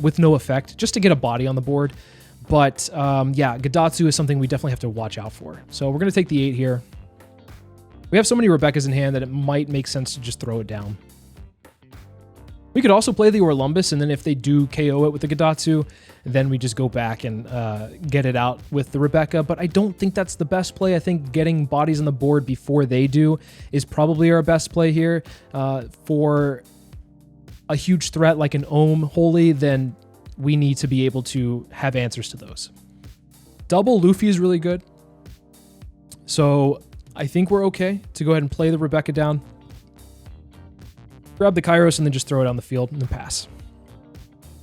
with no effect, just to get a body on the board. But yeah, Gadatsu is something we definitely have to watch out for. So we're going to take the 8 here. We have so many Rebeccas in hand that it might make sense to just throw it down. We could also play the Orlumbus, and then if they do KO it with the Gadatsu, then we just go back and get it out with the Rebecca. But I don't think that's the best play. I think getting bodies on the board before they do is probably our best play here. For a huge threat like an Ohm Holy, then we need to be able to have answers to those. Double Luffy is really good. So I think we're okay to go ahead and play the Rebecca down. Grab the Kairos and then just throw it on the field and then pass.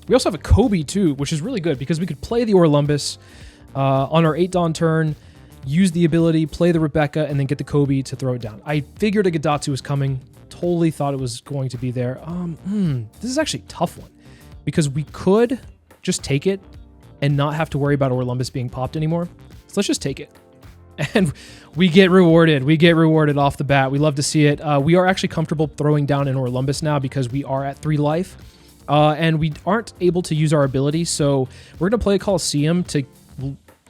We also have a Kobe too, which is really good because we could play the Orlumbus on our 8 Dawn turn, use the ability, play the Rebecca, and then get the Kobe to throw it down. I figured a Gadatsu was coming. Totally thought it was going to be there. This is actually a tough one because we could just take it and not have to worry about Orlumbus being popped anymore. So let's just take it. And we get rewarded. We get rewarded off the bat. We love to see it. We are actually comfortable throwing down an Orlumbus now because we are at 3 life. And we aren't able to use our ability. So we're going to play a Coliseum to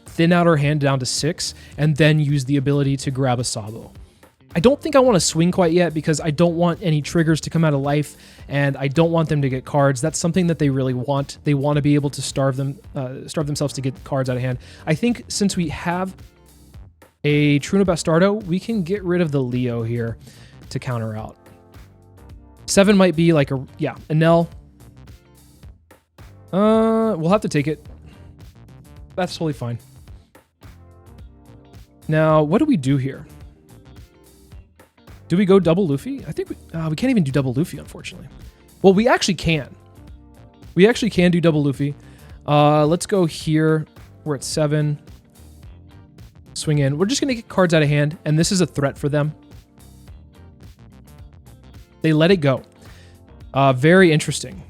thin out our hand down to 6 and then use the ability to grab a Sabo. I don't think I want to swing quite yet because I don't want any triggers to come out of life and I don't want them to get cards. That's something that they really want. They want to be able to starve themselves to get cards out of hand. I think since we have a Truno Bastardo, we can get rid of the Leo here to counter out. 7 might be like a, yeah, Enel. We'll have to take it. That's totally fine. Now, what do we do here? Do we go double Luffy? I think we can't even do double Luffy, unfortunately. Well, we actually can. We actually can do double Luffy. Let's go here. We're at 7. Swing in. We're just going to get cards out of hand, and this is a threat for them. They let it go. Very interesting.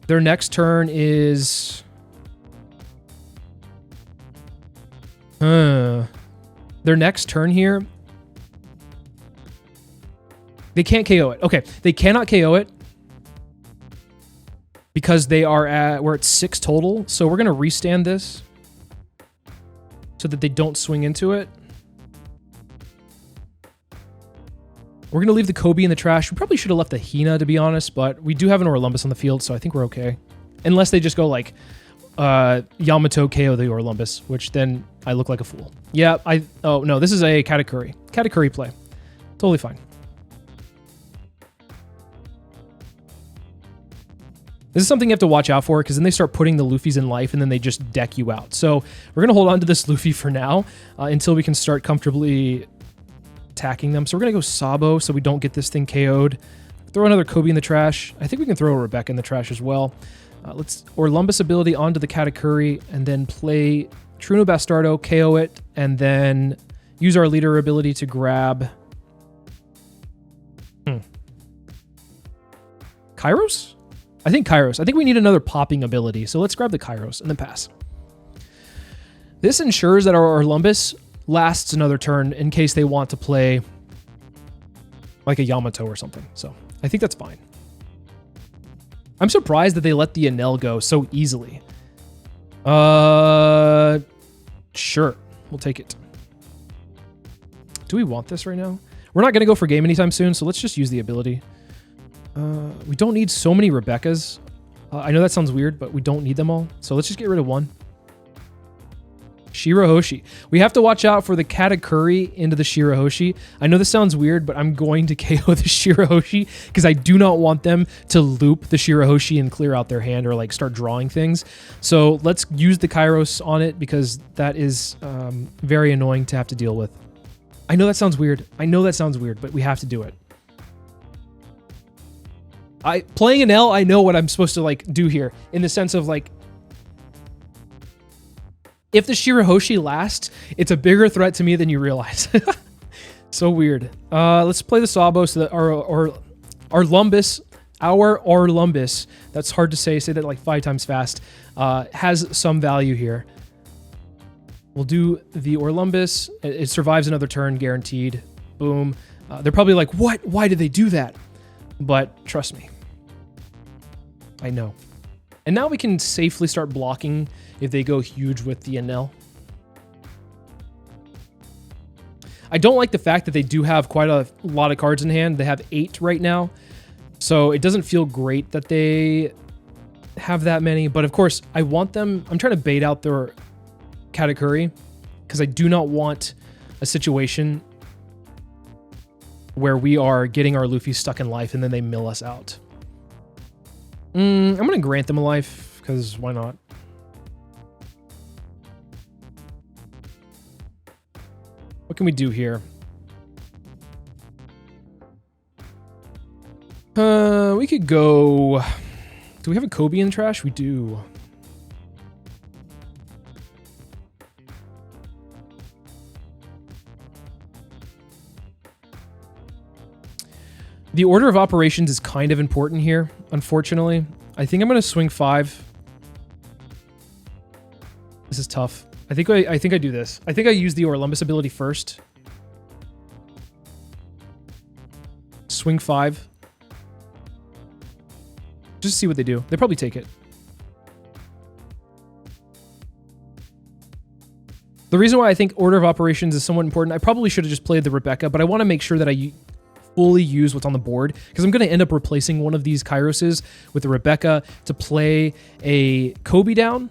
Their next turn is... Their next turn here... They can't KO it. Okay, they cannot KO it because we're at 6 total. So we're going to restand this so that they don't swing into it. We're going to leave the Kobe in the trash. We probably should have left the Hina, to be honest, but we do have an Orlumbus on the field, so I think we're okay. Unless they just go like Yamato KO the Orlumbus, which then I look like a fool. Yeah, oh no, this is a Katakuri. Katakuri play. Totally fine. This is something you have to watch out for because then they start putting the Luffys in life and then they just deck you out. So we're going to hold on to this Luffy for now until we can start comfortably attacking them. So we're going to go Sabo so we don't get this thing KO'd. Throw another Kobe in the trash. I think we can throw a Rebecca in the trash as well. Let's Orlumbus ability onto the Katakuri and then play Truno Bastardo, KO it, and then use our leader ability to grab... Kairos? I think Kairos. I think we need another popping ability, so let's grab the Kairos and then pass. This ensures that our Orlumbus lasts another turn in case they want to play like a Yamato or something, so I think that's fine. I'm surprised that they let the Enel go so easily. Sure. We'll take it. Do we want this right now? We're not going to go for game anytime soon, so let's just use the ability. We don't need so many Rebeccas. I know that sounds weird, but we don't need them all. So let's just get rid of one. Shirahoshi. We have to watch out for the Katakuri into the Shirahoshi. I know this sounds weird, but I'm going to KO the Shirahoshi because I do not want them to loop the Shirahoshi and clear out their hand or like start drawing things. So let's use the Kairos on it because that is very annoying to have to deal with. I know that sounds weird. I know that sounds weird, but we have to do it. Playing Enel, I know what I'm supposed to like do here in the sense of like, if the Shirahoshi lasts, it's a bigger threat to me than you realize. So weird. Let's play the Sabo so that our Lumbus Our Orlumbus, that's hard to say that like 5 times fast, has some value here. We'll do the Orlumbus. It survives another turn, guaranteed. Boom. They're probably like, what? Why did they do that? But trust me. I know. And now we can safely start blocking if they go huge with the Enel. I don't like the fact that they do have quite a lot of cards in hand. They have 8 right now. So it doesn't feel great that they have that many. But of course, I want them... I'm trying to bait out their Katakuri because I do not want a situation where we are getting our Luffy stuck in life and then they mill us out. I'm going to grant them a life because why not? What can we do here? We could go... Do we have a Kobe in the trash? We do. The order of operations is kind of important here, unfortunately. I think I'm going to swing 5. This is tough. I think I do this. I think I use the Orlumbus ability first. Swing 5. Just see what they do. They probably take it. The reason why I think order of operations is somewhat important, I probably should have just played the Rebecca, but I want to make sure that I fully use what's on the board because I'm going to end up replacing one of these Kairoses with the Rebecca to play a Kobe down.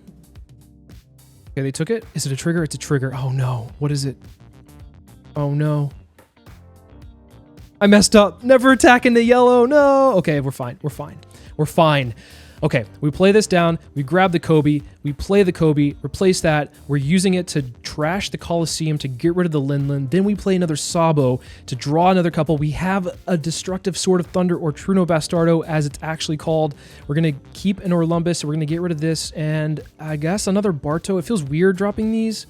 Okay, they took it. Is it a trigger? It's a trigger. Oh no. What is it? Oh no. I messed up. Never attacking the yellow. No. Okay, we're fine. We're fine. We're fine. Okay, we play this down. We grab the Kobe. We play the Kobe. Replace that. We're using it to trash the Coliseum to get rid of the Linlin. Then we play another Sabo to draw another couple. We have a Destructive Sword of Thunder, or Truno Bastardo as it's actually called. We're going to keep an Orlumbus. We're going to get rid of this. And I guess another Barto. It feels weird dropping these.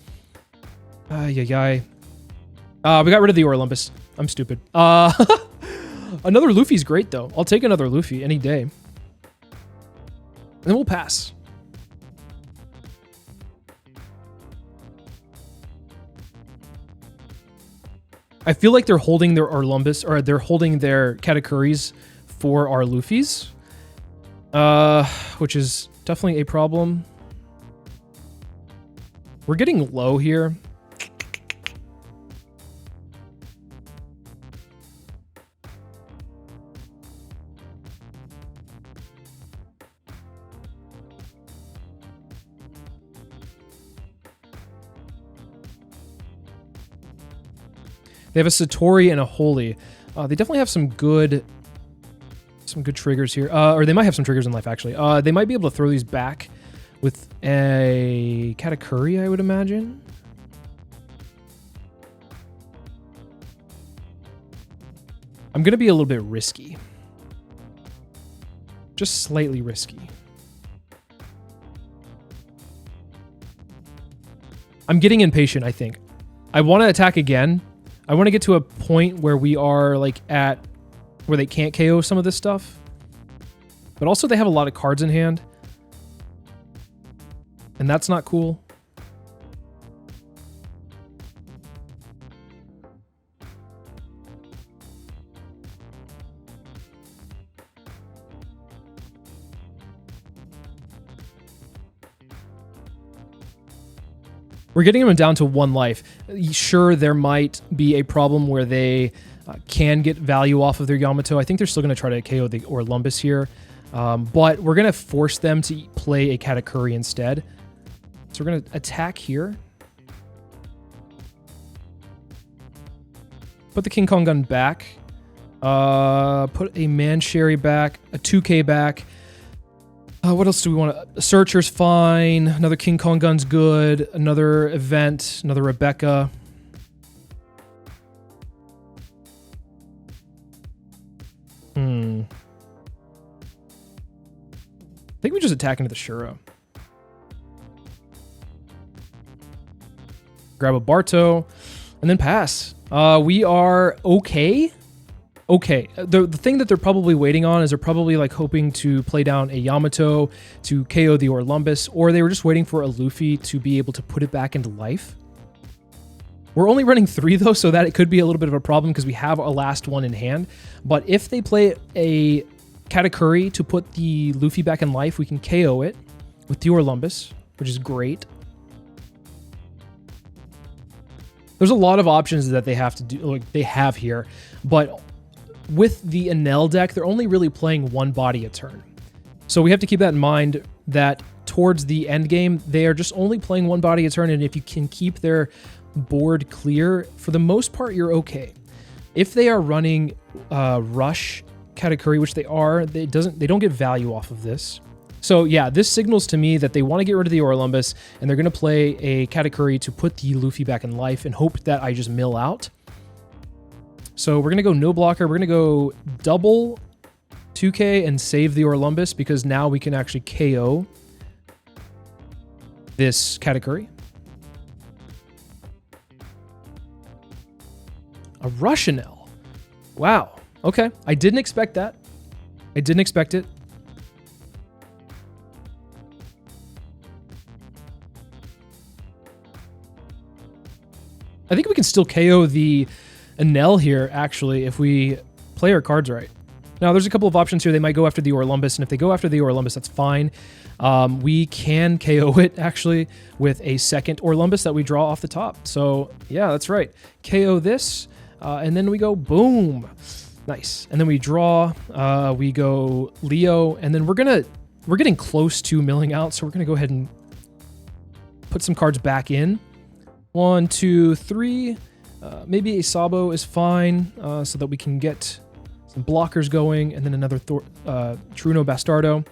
We got rid of the Orlumbus. I'm stupid. Another Luffy's great, though. I'll take another Luffy any day. And then we'll pass. I feel like they're holding their Orlumbus, or they're holding their Katakuris for our Luffys. Which is definitely a problem. We're getting low here. They have a Satori and a Holy. They definitely have some good triggers here. Or they might have some triggers in life, actually. They might be able to throw these back with a Katakuri, I would imagine. I'm going to be a little bit risky. Just slightly risky. I'm getting impatient, I think. I want to attack again. I want to get to a point where we are like at where they can't KO some of this stuff. But also they have a lot of cards in hand. And that's not cool. We're getting them down to 1 life. Sure, there might be a problem where they can get value off of their Yamato. I think they're still going to try to KO the Orlumbus here. But we're going to force them to play a Katakuri instead. So we're going to attack here. Put the King Kong gun back. Put a Mancherry back. A 2K back. What else do we want? A Searcher's fine. Another King Kong gun's good. Another event. Another Rebecca. I think we just attack into the Shuro. Grab a Barto. And then pass. We are okay. okay. The thing that they're probably waiting on is they're probably like hoping to play down a Yamato to KO the Orlumbus, or they were just waiting for a Luffy to be able to put it back into life. We're only running 3 though, so that it could be a little bit of a problem because we have a last one in hand. But if they play a Katakuri to put the Luffy back in life, we can KO it with the Orlumbus, which is great. There's a lot of options that they have to do, like they have here, but with the Enel deck, they're only really playing 1 body a turn. So we have to keep that in mind that towards the end game, they are just only playing 1 body a turn, and if you can keep their board clear, for the most part, you're okay. If they are running Rush Katakuri, which they are, they don't get value off of this. So yeah, this signals to me that they want to get rid of the Orlumbus, and they're going to play a Katakuri to put the Luffy back in life and hope that I just mill out. So we're going to go no blocker. We're going to go double 2K and save the Orlumbus because now we can actually KO this Katakuri. A Russian Enel. Wow. Okay. I didn't expect that. I didn't expect it. I think we can still KO the Enel here, actually, if we play our cards right. Now, there's a couple of options here. They might go after the Orlumbus, and if they go after the Orlumbus, that's fine. We can KO it, actually, with a second Orlumbus that we draw off the top. So, yeah, that's right. KO this, and then we go boom. Nice. And then we draw, we go Leo, and then we're getting close to milling out, so we're going to go ahead and put some cards back in. 1, 2, 3. Maybe a Sabo is fine, so that we can get some blockers going, and then another Truno Bastardo.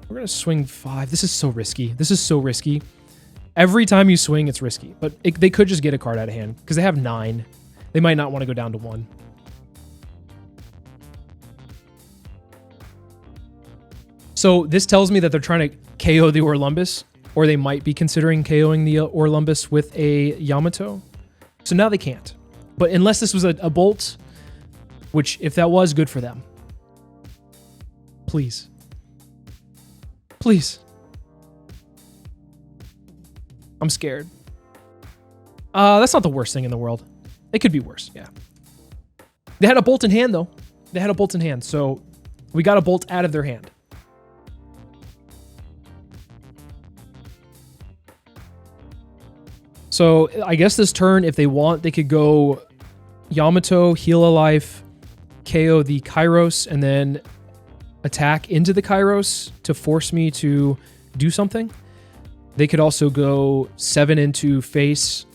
We're going to swing 5. This is so risky. This is so risky. Every time you swing, it's risky. But they could just get a card out of hand, because they have 9. They might not want to go down to 1. So this tells me that they're trying to KO the Orlumbus, or they might be considering KOing the Orlumbus with a Yamato. So now they can't. But unless this was a bolt, which if that was, good for them. Please. Please. I'm scared. That's not the worst thing in the world. It could be worse, yeah. They had a bolt in hand, though. They had a bolt in hand, so we got a bolt out of their hand. So I guess this turn, if they want, they could go Yamato, heal a life, KO the Kairos, and then attack into the Kairos to force me to do something. They could also go 7 into face,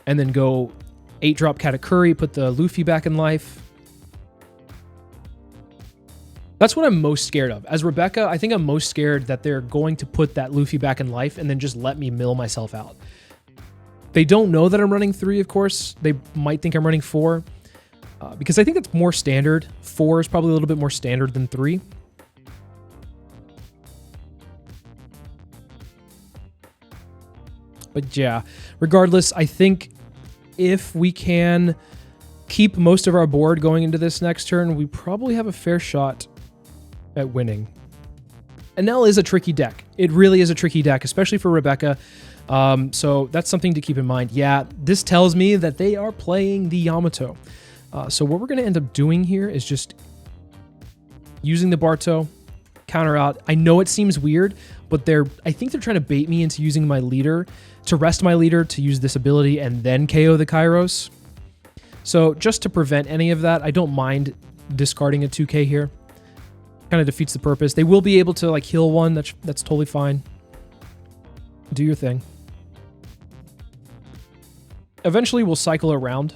and then go 8-drop Katakuri, put the Luffy back in life. That's what I'm most scared of. As Rebecca, I think I'm most scared that they're going to put that Luffy back in life and then just let me mill myself out. They don't know that I'm running 3, of course. They might think I'm running 4, because I think it's more standard. 4 is probably a little bit more standard than 3. But yeah, regardless, I think if we can keep most of our board going into this next turn, we probably have a fair shot at winning. Enel is a tricky deck. It really is a tricky deck, especially for Rebecca. So that's something to keep in mind. Yeah, this tells me that they are playing the Yamato. So what we're going to end up doing here is just using the Barto, counter out. I know it seems weird, but I think they're trying to bait me into using my leader, to rest my leader, to use this ability, and then KO the Kairos. So just to prevent any of that, I don't mind discarding a 2K here. Kind of defeats the purpose. They will be able to like heal 1. That's totally fine. Do your thing. Eventually, we'll cycle around.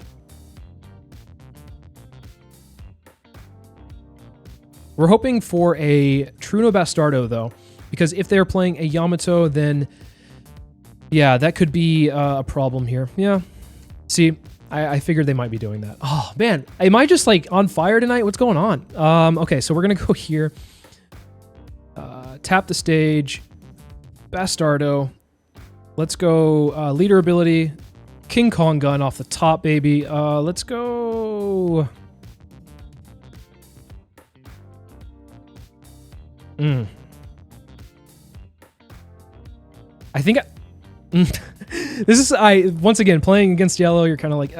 We're hoping for a Truno Bastardo, though, because if they're playing a Yamato, then yeah, that could be a problem here. Yeah. See, I figured they might be doing that. Oh, man. Am I just, like, on fire tonight? What's going on? Okay, so we're going to go here. Tap the stage. Bastardo. Let's go leader ability. King Kong gun off the top, baby. Let's go I think this is, once again, playing against yellow, you're kind of like,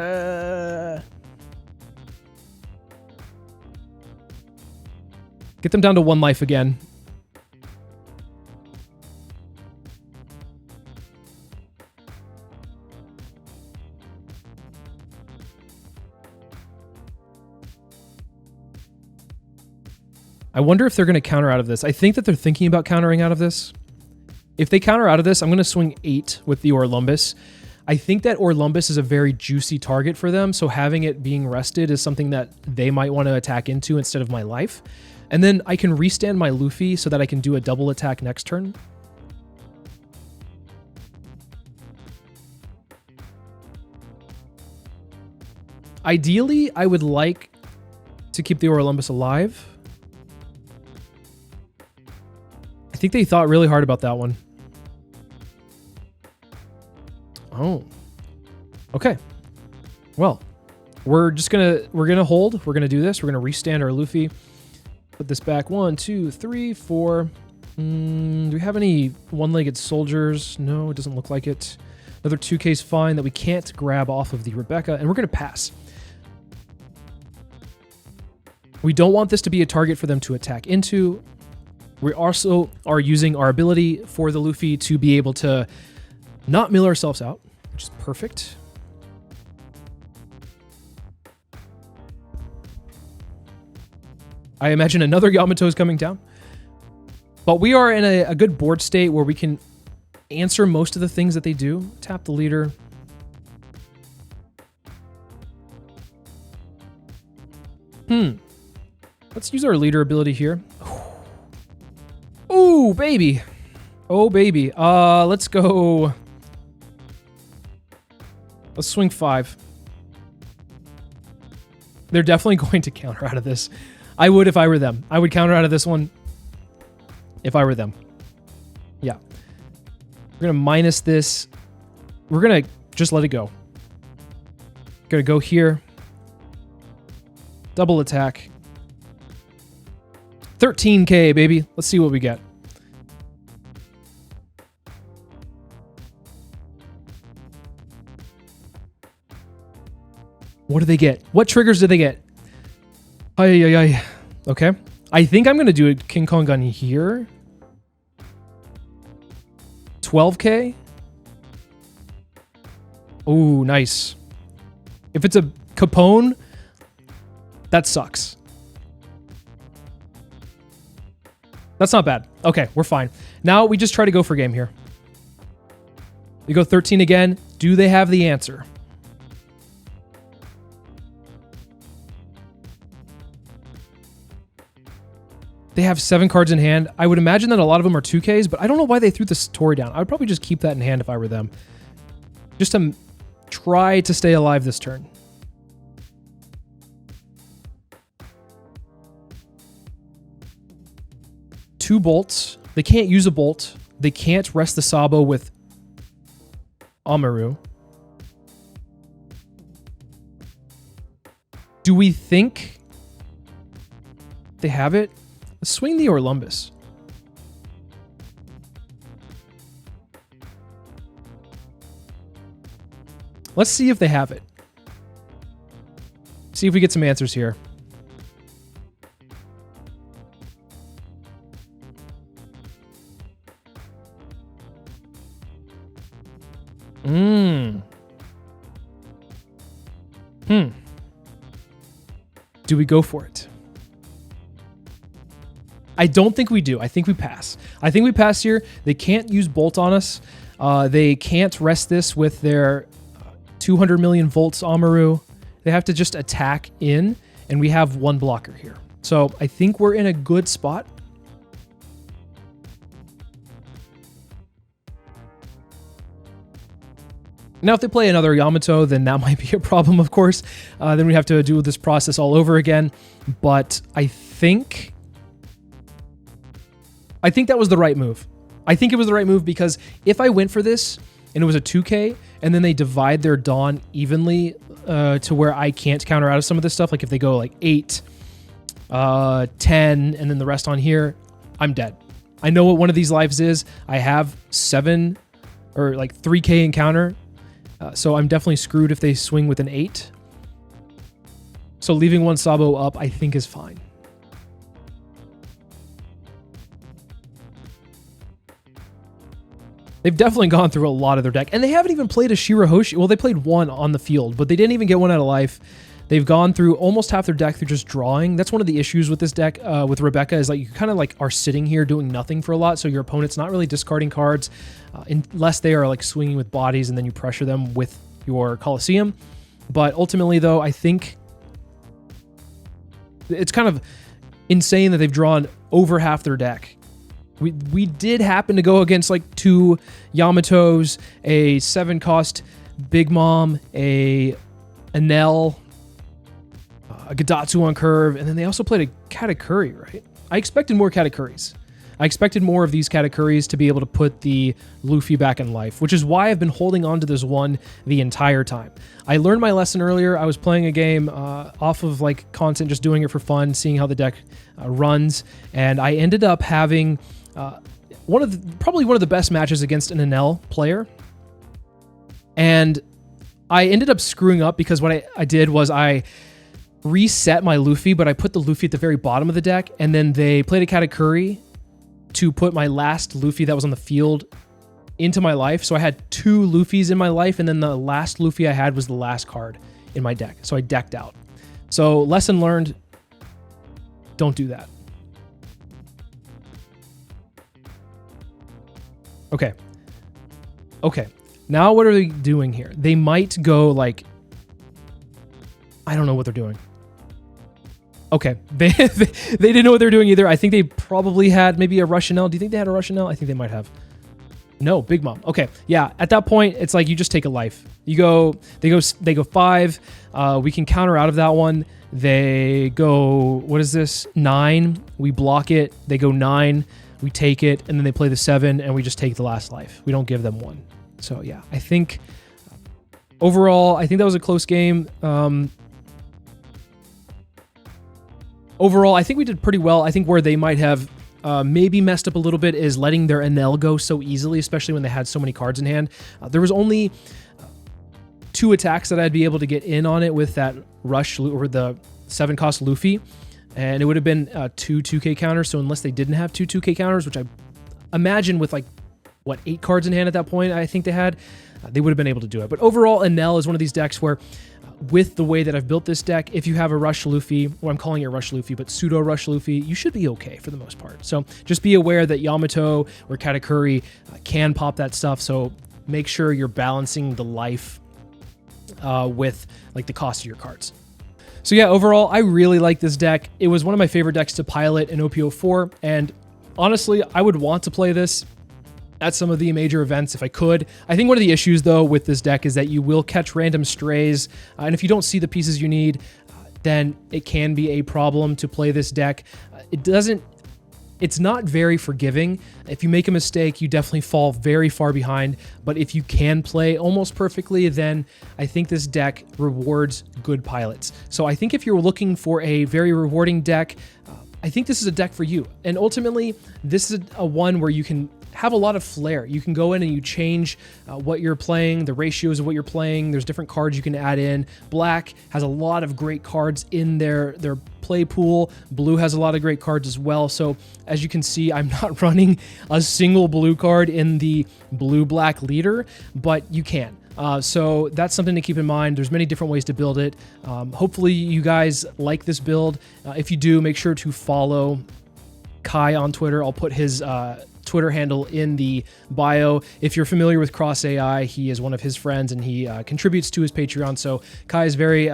Get them down to 1 life again. I wonder if they're going to counter out of this. I think that they're thinking about countering out of this. If they counter out of this, I'm going to swing 8 with the Orlumbus. I think that Orlumbus is a very juicy target for them, so having it being rested is something that they might want to attack into instead of my life. And then I can restand my Luffy so that I can do a double attack next turn. Ideally, I would like to keep the Orlumbus alive. I think they thought really hard about that one. Oh. Okay. Well, we're gonna hold. We're gonna do this. We're gonna restand our Luffy. Put this back. 1, 2, 3, 4. Do we have any one-legged soldiers? No, it doesn't look like it. Another 2K's fine that we can't grab off of the Rebecca, and we're gonna pass. We don't want this to be a target for them to attack into. We also are using our ability for the Luffy to be able to not mill ourselves out, which is perfect. I imagine another Yamato is coming down. But we are in a good board state where we can answer most of the things that they do. Tap the leader. Let's use our leader ability here. Oh, baby. Oh, baby. Let's go. Let's swing 5. They're definitely going to counter out of this. I would if I were them. I would counter out of this one if I were them. Yeah. We're going to minus this. We're going to just let it go. Going to go here. Double attack. 13K, baby. Let's see what we get. What do they get? What triggers do they get? Okay. I think I'm going to do a King Kong gun here. 12K. Ooh, nice. If it's a Capone, that sucks. That's not bad. Okay, we're fine. Now we just try to go for game here. We go 13 again. Do they have the answer? They have 7 cards in hand. I would imagine that a lot of them are 2Ks, but I don't know why they threw this Tory down. I would probably just keep that in hand if I were them. Just to try to stay alive this turn. Two bolts. They can't use a bolt. They can't rest the Sabo with Amaru. Do we think they have it? Let's swing the Orlumbus. Let's see if they have it. See if we get some answers here. Do we go for it? I don't think we do. I think we pass. I think we pass here. They can't use Bolt on us. They can't rest this with their 200 million volts Amaru. They have to just attack in, and we have one blocker here. So I think we're in a good spot. Now, if they play another Yamato, then that might be a problem, of course. Then we have to do this process all over again. But I think that was the right move. I think it was the right move because if I went for this and it was a 2K and then they divide their Dawn evenly to where I can't counter out of some of this stuff, like if they go like 8, 10, and then the rest on here, I'm dead. I know what one of these lives is. I have 7 or like 3k encounter, so I'm definitely screwed if they swing with an 8. So leaving one Sabo up, I think, is fine. They've definitely gone through a lot of their deck, and they haven't even played a Shirahoshi. Well, they played one on the field, but they didn't even get one out of life. They've gone through almost half their deck through just drawing. That's one of the issues with this deck with Rebecca, is like you kind of like are sitting here doing nothing for a lot, so your opponent's not really discarding cards unless they are like swinging with bodies, and then you pressure them with your Colosseum. But ultimately, though, I think it's kind of insane that they've drawn over half their deck. We did happen to go against like 2 Yamatos, a 7-cost Big Mom, a Enel, a Gadatsu on curve, and then they also played a Katakuri, right? I expected more Katakuris. I expected more of these Katakuris to be able to put the Luffy back in life, which is why I've been holding on to this one the entire time. I learned my lesson earlier. I was playing a game off of like content, just doing it for fun, seeing how the deck runs, and I ended up having probably one of the best matches against an Enel player. And I ended up screwing up because what I did was I reset my Luffy, but I put the Luffy at the very bottom of the deck, and then they played a Katakuri to put my last Luffy that was on the field into my life. So I had 2 Luffys in my life, and then the last Luffy I had was the last card in my deck. So I decked out. So lesson learned, don't do that. Okay. Now what are they doing here? They might go like, I don't know what they're doing. Okay, they didn't know what they're doing either. I think they probably had maybe a Russianelle. Do you think they had a Russianelle? I think they might have. No, Big Mom. Okay, yeah. At that point, it's like you just take a life. They go 5. We can counter out of that one. They go, what is this? 9. We block it. They go 9. We take it, and then they play the 7, and we just take the last life. We don't give them 1. So yeah, I think overall, I think that was a close game. Overall, I think we did pretty well. I think where they might have maybe messed up a little bit is letting their Enel go so easily, especially when they had so many cards in hand. There was only 2 attacks that I'd be able to get in on it with that rush or the 7-cost Luffy, and it would have been 2 2k counters. So unless they didn't have 2 2k counters, which I imagine with like, what, 8 cards in hand at that point, I think they had, they would have been able to do it. But overall, Enel is one of these decks where, with the way that I've built this deck, if you have a Rush Luffy, well, I'm calling it Rush Luffy, but pseudo Rush Luffy, you should be okay for the most part. So just be aware that Yamato or Katakuri can pop that stuff. So make sure you're balancing the life with like the cost of your cards. So yeah, overall, I really like this deck. It was one of my favorite decks to pilot in OP04, and honestly, I would want to play this at some of the major events if I could. I think one of the issues, though, with this deck is that you will catch random strays, and if you don't see the pieces you need, then it can be a problem to play this deck. It's not very forgiving. If you make a mistake, you definitely fall very far behind, but if you can play almost perfectly, then I think this deck rewards good pilots. So I think if you're looking for a very rewarding deck, I think this is a deck for you. And ultimately, this is a one where you can have a lot of flair. You can go in and you change what you're playing, the ratios of what you're playing. There's different cards you can add in. Black has a lot of great cards in their play pool. Blue has a lot of great cards as well. So as you can see, I'm not running a single blue card in the blue-black leader, but you can. So that's something to keep in mind. There's many different ways to build it. Hopefully you guys like this build. If you do, make sure to follow Kai on Twitter. I'll put his Twitter handle in the bio. If you're familiar with Cross AI, he is one of his friends and he contributes to his Patreon. So Kai is very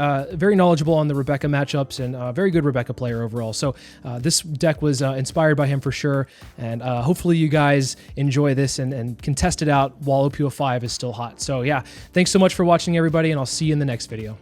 knowledgeable on the Rebecca matchups and a very good Rebecca player overall. So this deck was inspired by him for sure. And hopefully you guys enjoy this and can test it out while OP05 is still hot. So yeah, thanks so much for watching, everybody, and I'll see you in the next video.